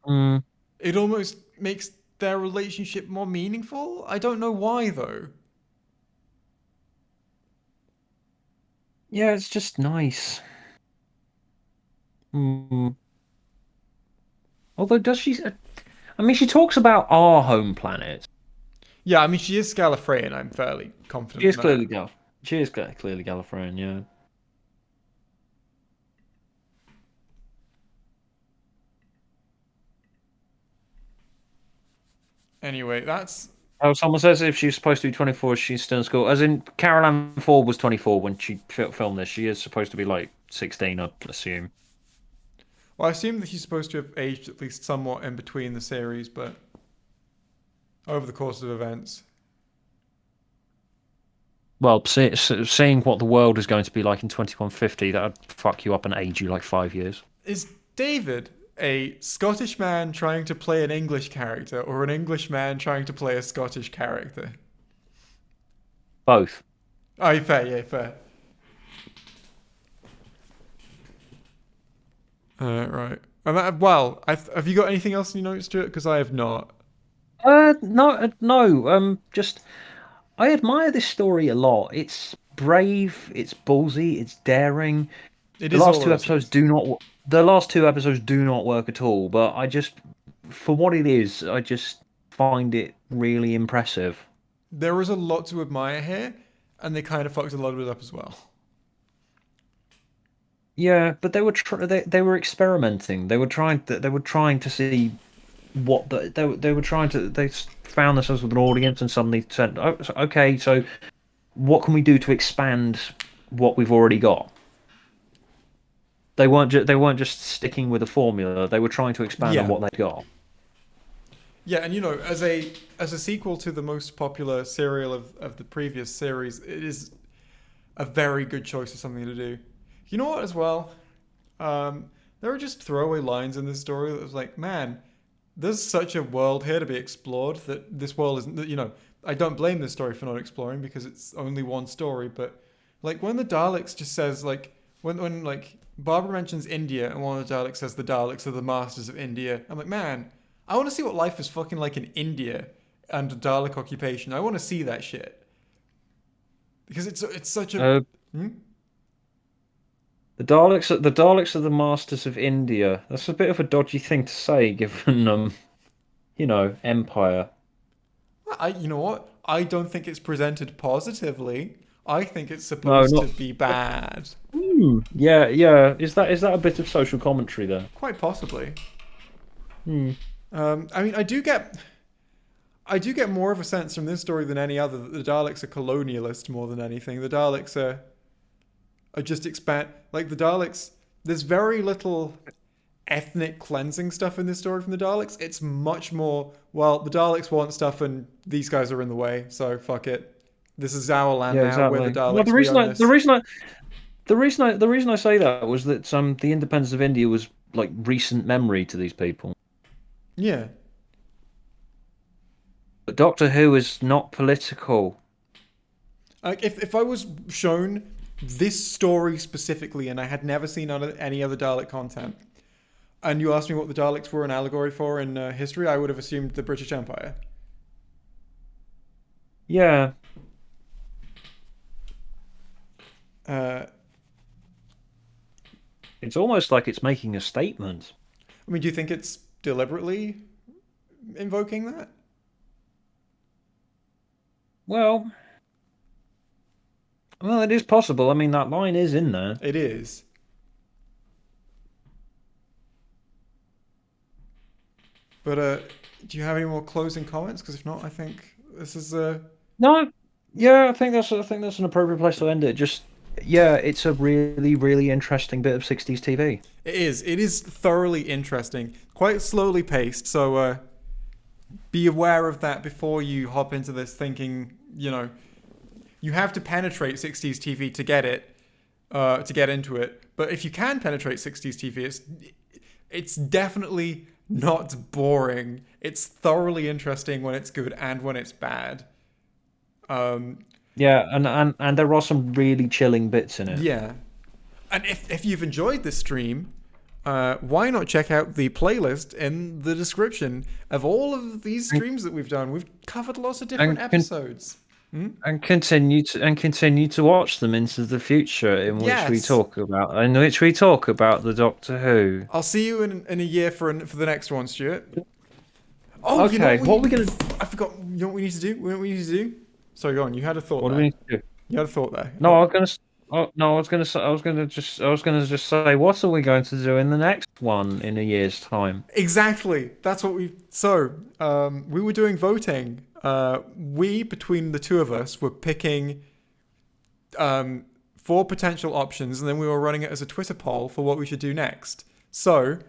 Mm, It almost makes their relationship more meaningful. I don't know why though. yeah, it's just nice. Mm. Although, does she? I mean, she talks about our home planet. Yeah, I mean she is Scalafrian. I'm fairly She confident is in that. clearly Gal. She is clearly Gallifreyan. Yeah. Anyway, that's Oh, someone says if she's supposed to be 24, she's still in school. As in, Carol Ann Ford was 24 when she filmed this. She is supposed to be like 16, I assume. well. I assume that he's supposed to have aged at least somewhat in between the series, but over the course of events. Well, seeing what the world is going to be like in 2150, that would fuck you up and age you like 5 years. Is David a Scottish man trying to play an English character or an English man trying to play a Scottish character? Both. Oh, fair, yeah, fair. Right. And well, have you got anything else in your notes, Stuart? Because I have not. No, no. Just I admire this story a lot. It's brave, it's ballsy, it's daring. It The is last all two those episodes things. do not. The last two episodes do not work at all. But I just, for what it is, I just find it really impressive. There is a lot to admire here, and they kind of fucked a lot of it up as well. Yeah, but they were experimenting. They were trying to see they were trying to found themselves with an audience and suddenly said, oh, okay, so what can we do to expand what we've already got? They weren't just sticking with a formula. They were trying to expand on Yeah, what they got. yeah, and as a sequel to the most popular serial of the previous series, it is a very good choice of something to do. You know what, as well? There are just throwaway lines in this story that was like, man, there's such a world here to be explored that this world isn't. I don't blame this story for not exploring because it's only one story. But like when the Daleks just says like when like Barbara mentions India and one of the Daleks says the Daleks are the masters of India, I'm like, man, I want to see what life is fucking like in India under Dalek occupation. I want to see that shit because it's such a. Uh, Hmm? the Daleks are the masters of India. That's a bit of a dodgy thing to say, given empire. You know what? I don't think it's presented positively. I think it's No, supposed to not. be bad. Yeah, yeah. Is that a bit of social commentary there? Quite possibly. Hmm. I mean, I do get more of a sense from this story than any other that the Daleks are colonialist more than anything. The Daleks are just expand like the Daleks. There's very little ethnic cleansing stuff in this story from the Daleks. It's much more, well, the Daleks want stuff and these guys are in the way, so fuck it. This is our land Yeah, now. We're the exactly. Well, Daleks. We own this. the reason I say that was that the independence of India was like recent memory to these people. Yeah. But Doctor Who is not political. Like if I was shown this story specifically, and I had never seen any other Dalek content, and you asked me what the Daleks were an allegory for in history, I would have assumed the British Empire. Yeah. Uh, It's almost like it's making a statement. I mean, do you think it's deliberately invoking that? Well, well, it is possible. I mean, that line is in there. It is. But do you have any more closing comments? Because if not, I think this is No, yeah, I think that's an appropriate place to end it. Just yeah, it's a really really interesting bit of 60s TV. it is. It is thoroughly interesting, quite slowly paced. So be aware of that before you hop into this, thinking you have to penetrate 60s TV to get it, to get into it. But if you can penetrate 60s TV, it's definitely not boring. It's thoroughly interesting when it's good and when it's bad. Yeah, and there are some really chilling bits in it. Yeah. And if you've enjoyed this stream, why not check out the playlist in the description of all of these streams that we've done? We've covered lots of different episodes. And continue to watch them into the future, in which we Yes. talk about the Doctor Who. I'll see you in a year for the next one, Stuart. Oh, you know Okay, what are we gonna? I forgot. You know what we need to do? You know what we need to do? Sorry, go on. You had a thought What do there. we need to do? You had a thought there. No, I was gonna. Oh, no, I was gonna say. I was gonna just say. What are we going to do in the next one in a year's time? Exactly. That's what we. So, we were doing voting. We, between the two of us, were picking 4 potential options, and then we were running it as a Twitter poll for what we should do next. So,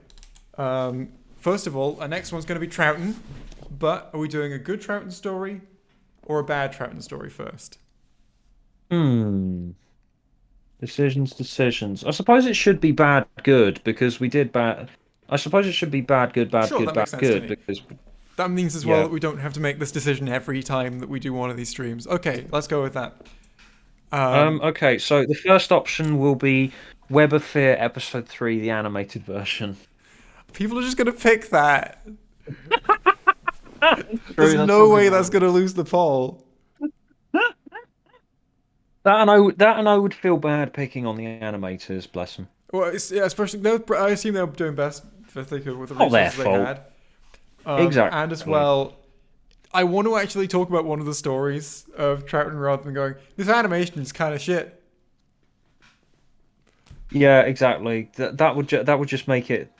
first of all, our next one's going to be Troughton. But are we doing a good Troughton story or a bad Troughton story first? Decisions. I suppose it should be bad, good because we did bad. I suppose it should be bad, good, bad, Sure, good, that bad, makes sense to good me. because That means as well yeah. that we don't have to make this decision every time that we do one of these streams. Okay, let's go with that. Okay, so the first option will be Web of Fear episode 3, the animated version. People are just going to pick that. True, There's that's no probably way right. that's going to lose the poll. That and I would feel bad picking on the animators, bless them. Well, yeah, especially I assume they were doing best with the Not their resources they fault. had. Exactly. And as well, I want to actually talk about one of the stories of Troughton rather than going, this animation is kind of shit. Yeah, exactly. That would just make it.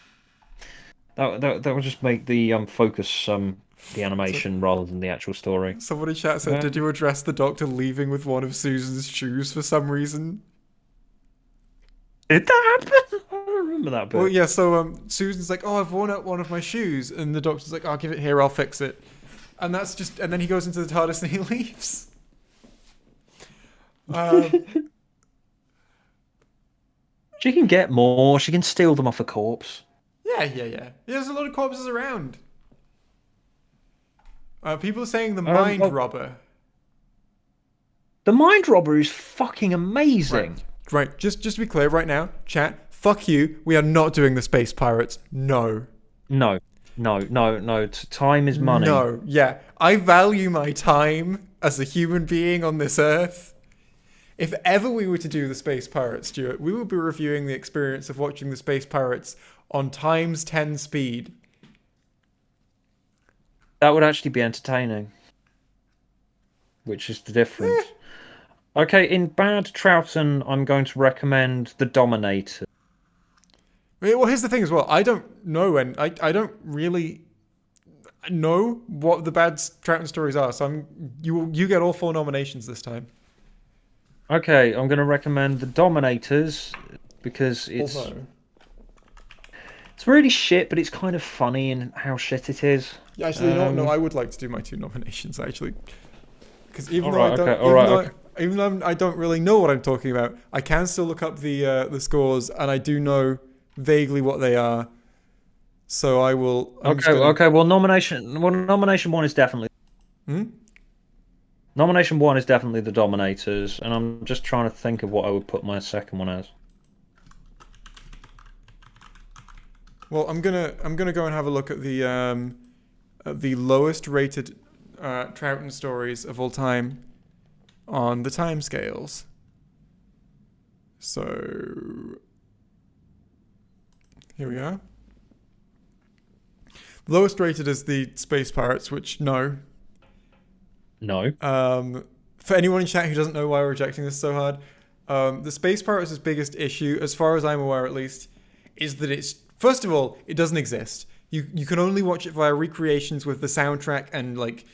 That would just make the focus the animation rather than the actual story. Somebody in chat said, did you address the Doctor leaving with one of Susan's shoes for some reason? Did that happen? I don't remember that bit. Well, yeah, so Susan's like, oh, I've worn out one of my shoes. And the Doctor's like, I'll give it here, I'll fix it. And that's just, and then he goes into the TARDIS and he leaves. She can get more. She can steal them off a corpse. Yeah. There's a lot of corpses around. People are saying the mind robber. The mind robber is fucking amazing. Right. Just to be clear, right now, chat. Fuck you. We are not doing the space pirates. No. No. Time is money. No. Yeah. I value my time as a human being on this earth. If ever we were to do the space pirates, Stuart, we would be reviewing the experience of watching the space pirates on times 10 speed. That would actually be entertaining. Which is the difference. Okay, in Bad Troughton, I'm going to recommend The Dominator. Well, here's the thing as well. I don't know, and I don't really know what the bad Troughton stories are. So you get all 4 nominations this time. Okay, I'm going to recommend The Dominators because it's really shit, but it's kind of funny in how shit it is. Yeah, actually, no, I would like to do my 2 nominations actually, because even though I don't really know what I'm talking about, I can still look up the scores, and I do know vaguely what they are. So I will. Okay. Well, nomination 1 is definitely. Hmm? Nomination one is definitely the Dominators, and I'm just trying to think of what I would put my second one as. Well, I'm gonna go and have a look at the lowest rated Troughton stories of all time on the timescales. So here we are. Lowest rated is the Space Pirates, which no. No. For anyone in chat who doesn't know why we're rejecting this so hard, the Space Pirates' biggest issue, as far as I'm aware at least, is that it's, first of all, it doesn't exist. You can only watch it via recreations with the soundtrack and like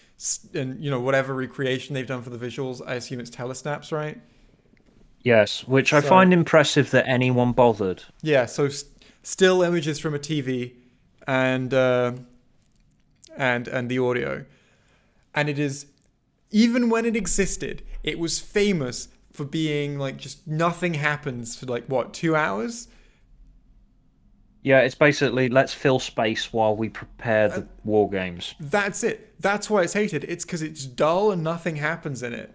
and whatever recreation they've done for the visuals. I assume it's telesnaps, right? Yes, which I So find impressive that anyone bothered. yeah, so still images from a TV and and the audio, and it is, even when it existed, it was famous for being like just nothing happens for like what, 2 hours. Yeah, it's basically let's fill space while we prepare Uh, the war games. That's it. That's why it's hated. It's because it's dull and nothing happens in it.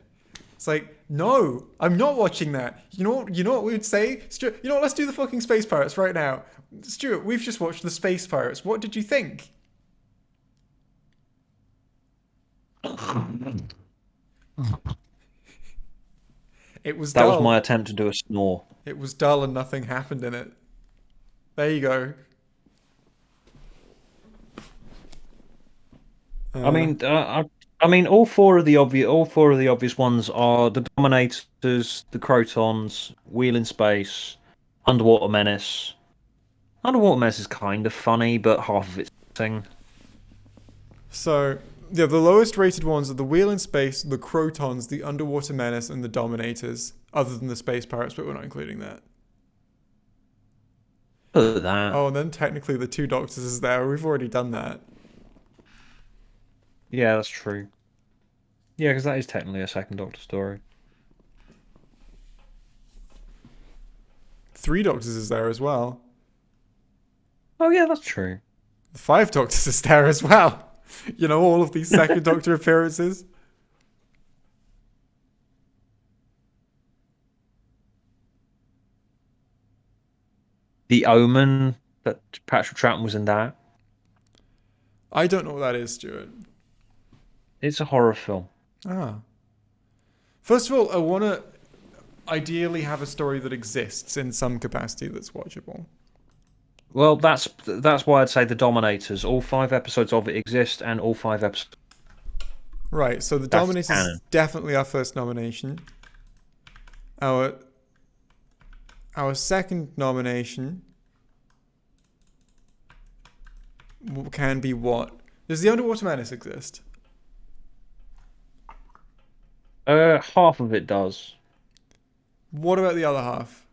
It's like, no, I'm not watching that. You know what we would say? Stuart, you know what, let's do the fucking Space Pirates right now. Stuart, we've just watched the Space Pirates. What did you think? It was That was my dull. attempt to do a snore. It was dull and nothing happened in it. There you go. I Uh, mean, I mean, all four of the obvious ones are the Dominators, the Crotons, Wheel in Space, Underwater Menace. Underwater Menace is kind of funny, but half of it's thing. so, yeah, the lowest rated ones are the Wheel in Space, the Crotons, the Underwater Menace, and the Dominators, other than the Space Pirates, but we're not including that. Other than that, Oh, and then technically the Two Doctors is there. We've already done that. yeah, that's true. Yeah, because that is technically a second Doctor story. Three Doctors is there as well. Oh yeah, that's true. The Five Doctors is there as well. You know, all of these second Doctor appearances. The Omen, that Patrick Troughton was in that. I don't know what that is, Stuart. It's a horror film. Ah. First of all, I want to ideally have a story that exists in some capacity that's watchable. Well, that's why I'd say the Dominators. All 5 episodes of it exist, and all 5 episodes. Right, so the That's Dominators is canon. definitely our first nomination. Our second nomination can be what? Does the Underwater Menace exist? Half of it does. What about the other half?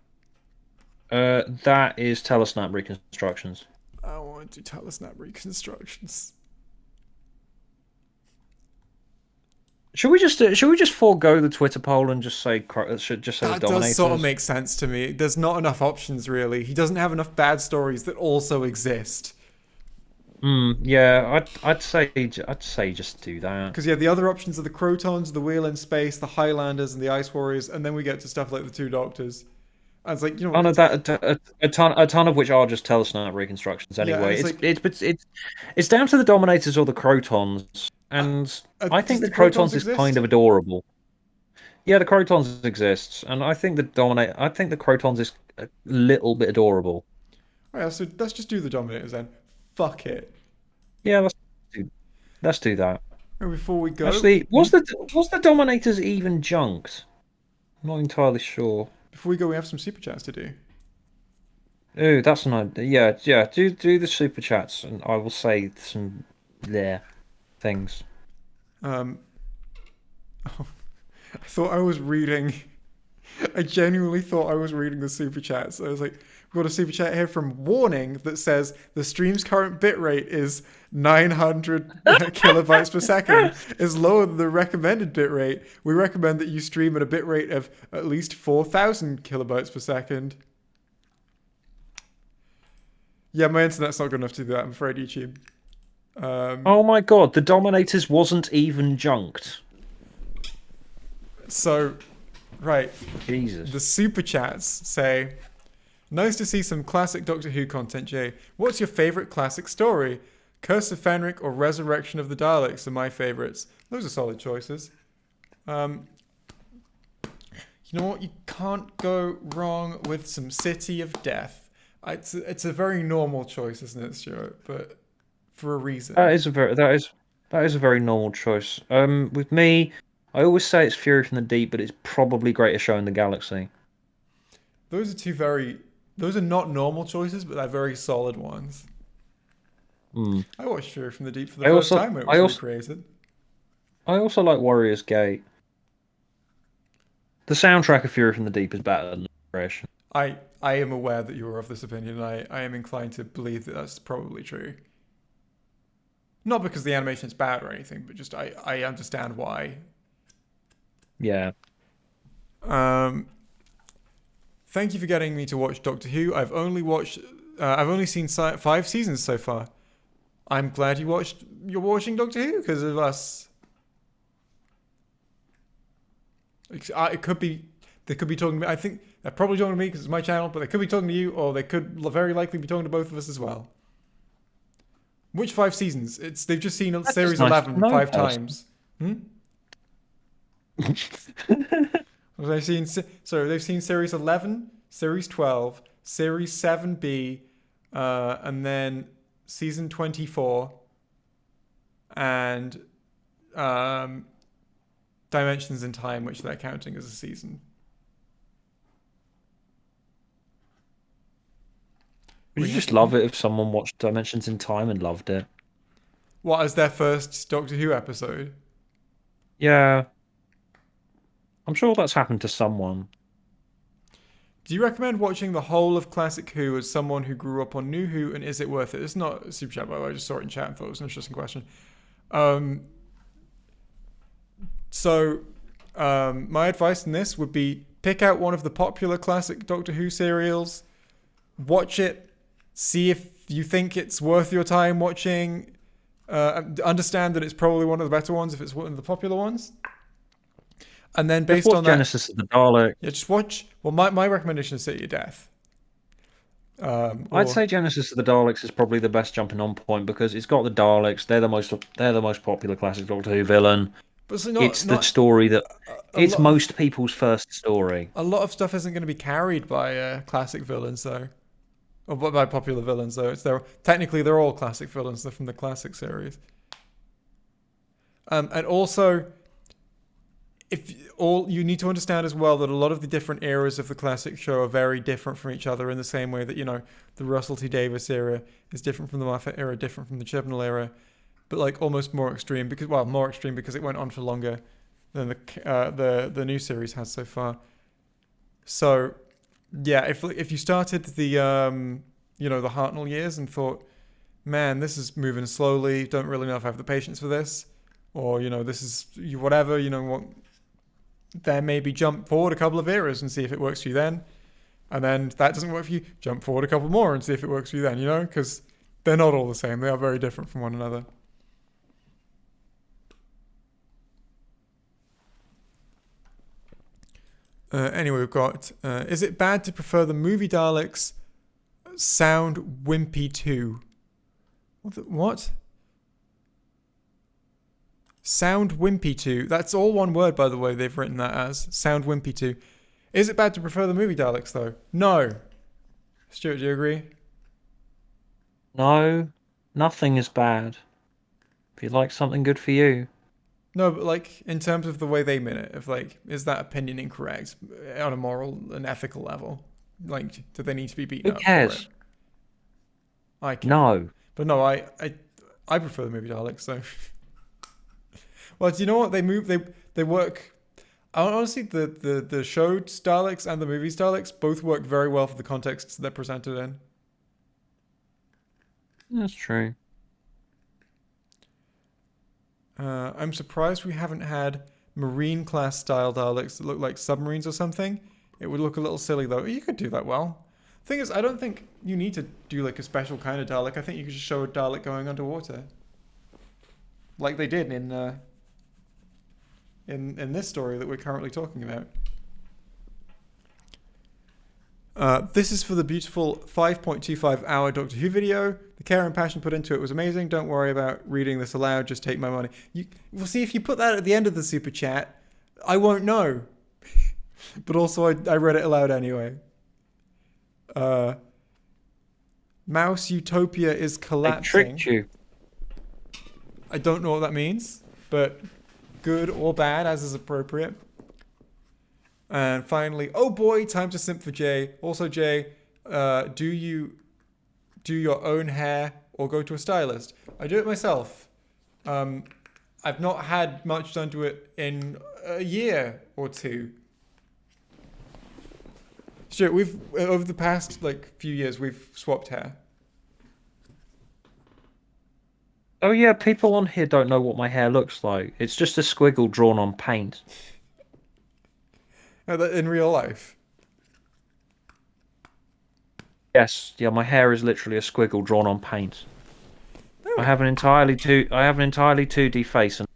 That is Telesnap reconstructions. I want to do Telesnap reconstructions. Should we just forego the Twitter poll and just say should just say the That Dominators? does sort of make sense to me. There's not enough options, really. He doesn't have enough bad stories that also exist. Yeah, I'd say just do that. Because, yeah, the other options are the Crotons, the Wheel in Space, the Highlanders, and the Ice Warriors, and then we get to stuff like the Two Doctors. And it's like, you know Oh no, what? that a ton of which are just Telesnap reconstructions Yeah, and anyway. it's It's like, it's it's it's it's down to the Dominators or the Crotons, and I does think the the Crotons Crotons is kind exist? of adorable. Yeah, the Crotons exists, and I think the Crotons is a little bit adorable. Alright, so let's just do the Dominators then. Fuck it. Yeah, do let's do that. And before we go, Actually, was the Dominators even junked? I'm not entirely sure. we have some super chats to do. Ooh, that's an idea. Yeah. Do the super chats, and I will say some there things. Um, I thought I was reading. I genuinely thought I was reading the super chats. I was like, we've got a super chat here from Warning that says the stream's current bitrate is 900 kilobytes per second, is lower than the recommended bitrate. We recommend that you stream at a bitrate of at least 4,000 kilobytes per second. Yeah, my internet's not good enough to do that, I'm afraid, YouTube. Oh my god, the Dominators wasn't even junked. So, right, the Jesus. super chats say, "Nice to see some classic Doctor Who content, Jay. What's your favorite classic story? Curse of Fenric or Resurrection of the Daleks are my favorites. Those are solid choices. Um, you know what? You can't go wrong with some City of Death. It's a very normal choice, isn't it, Stuart? But for a reason. That is a very normal choice. With me, I always say it's Fury from the Deep, but it's probably Greatest Show in the Galaxy. Those are two very. Those are not normal choices, but they're very solid ones. Hmm. I watched Fury from the Deep for the first time when it was recreated. I also like Warrior's Gate. The soundtrack of Fury from the Deep is better than the version. I am aware that you are of this opinion, and I am inclined to believe that that's probably true. Not because the animation is bad or anything, but just I understand why. Yeah. Um, Thank you for getting me to watch Doctor Who. I've only seen 5 seasons so far. I'm glad you're watching Doctor Who because of us. It could be, they could be talking. I think they're probably talking to me because it's my channel, but they could be talking to you, or they could very likely be talking to both of us as well. Which 5 seasons? They've just seen That's series nice 11 to know, 5 times. They've seen they've seen series 11, series 12, series 7B, and then season 24, and Dimensions in Time, which they're counting as a season. Would you just love it if someone watched Dimensions in Time and loved it? What, as their first Doctor Who episode? Yeah. I'm sure that's happened to someone. Do you recommend watching the whole of Classic Who as someone who grew up on New Who, and is it worth it? It's not a super chat, by the way. I just saw it in chat and thought it was an interesting question. My advice in this would be pick out one of the popular classic Doctor Who serials, watch it, see if you think it's worth your time watching. Understand that it's probably one of the better ones if it's one of the popular ones. And then based on that, Genesis of the Dalek. yeah, just watch. Well, my recommendation is City of Death. I'd say Genesis of the Daleks is probably the best jumping on point because it's got the Daleks. They're the most popular classic Doctor Who villain. But It's the story that it's lot most people's first story. a lot of stuff isn't going to be carried by classic villains, though, or by popular villains, though. Technically they're all classic villains. They're from the classic series. And also, you need to understand as well that a lot of the different eras of the classic show are very different from each other in the same way that, the Russell T Davies era is different from the Moffat era, different from the Chibnall era, but like almost more extreme because it went on for longer than the new series has so far. So yeah, if you started the the Hartnell years and thought, man, this is moving slowly, don't really know if I have the patience for this, or this is whatever, what, then maybe jump forward a couple of eras and see if it works for you then. And then if that doesn't work for you, jump forward a couple more and see if it works for you then, because they're not all the same. They are very different from one another. Anyway, we've got, is it bad to prefer the movie Daleks sound wimpy too? What? Sound wimpy too. That's all one word, by the way, they've written that as. Sound wimpy too. Is it bad to prefer the movie Daleks, though? No. Stuart, do you agree? No, nothing is bad. If you like something good for you. No, but like in terms of the way they mean it, is that opinion incorrect on a moral and ethical level? Like, do they need to be beaten Who up cares? for it? I can. No. But no, I prefer the movie Daleks, so. Well, do you know what they work? Honestly, the show Daleks and the movie Daleks both work very well for the contexts they're presented in. That's true. I'm surprised we haven't had marine class style Daleks that look like submarines or something. It would look a little silly though. You could do that well. Thing is, I don't think you need to do like a special kind of Dalek. I think you could just show a Dalek going underwater. like they did in this story that we're currently talking about. This is for the beautiful 5.25 hour Doctor Who video. The care and passion put into it was amazing. Don't worry about reading this aloud. Just take my money. We'll see if you put that at the end of the super chat. I won't know. But also, I read it aloud anyway. Mouse Utopia is collapsing. They tricked you. I don't know what that means, but good or bad, as is appropriate. And finally, oh boy, time to simp for Jay. Also, Jay, do you do your own hair or go to a stylist? I do it myself. I've not had much done to it in a year or two. Sure, we've over the past few years we've swapped hair. Oh yeah, people on here don't know what my hair looks like. It's just a squiggle drawn on paint. In real life. Yes, yeah, my hair is literally a squiggle drawn on paint. No. I have an entirely 2D face, and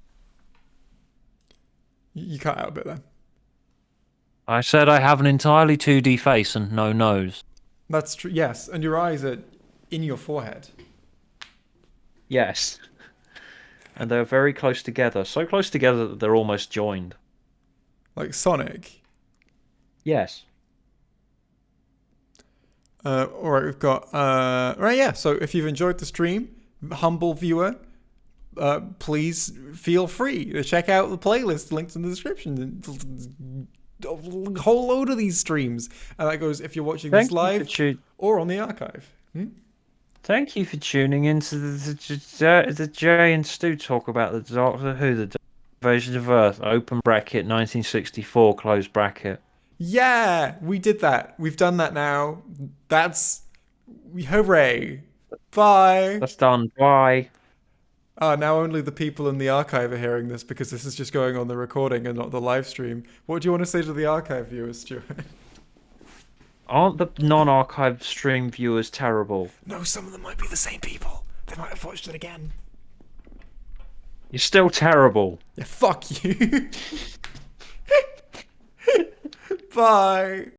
You cut out a bit there. I said I have an entirely 2D face and no nose. That's true. Yes, and your eyes are in your forehead. Yes. And they're very close together. So close together that they're almost joined. Like Sonic. Yes. Alright, we've got... right, yeah, so if you've enjoyed the stream, humble viewer, please feel free to check out the playlist linked in the description. A whole load of these streams. And that goes if you're watching this live or on the archive. Thank you for tuning into the Jay and Stu talk about the Doctor Who, the Invasion of Earth, open bracket, 1964, close bracket. Yeah, we did that. We've done that now. Hooray. Bye. That's done. Bye. Now only the people in the archive are hearing this because this is just going on the recording and not the live stream. What do you want to say to the archive viewers, Stuart? Aren't the non-archive stream viewers terrible? No, some of them might be the same people. They might have watched it again. You're still terrible. Yeah, fuck you. Bye.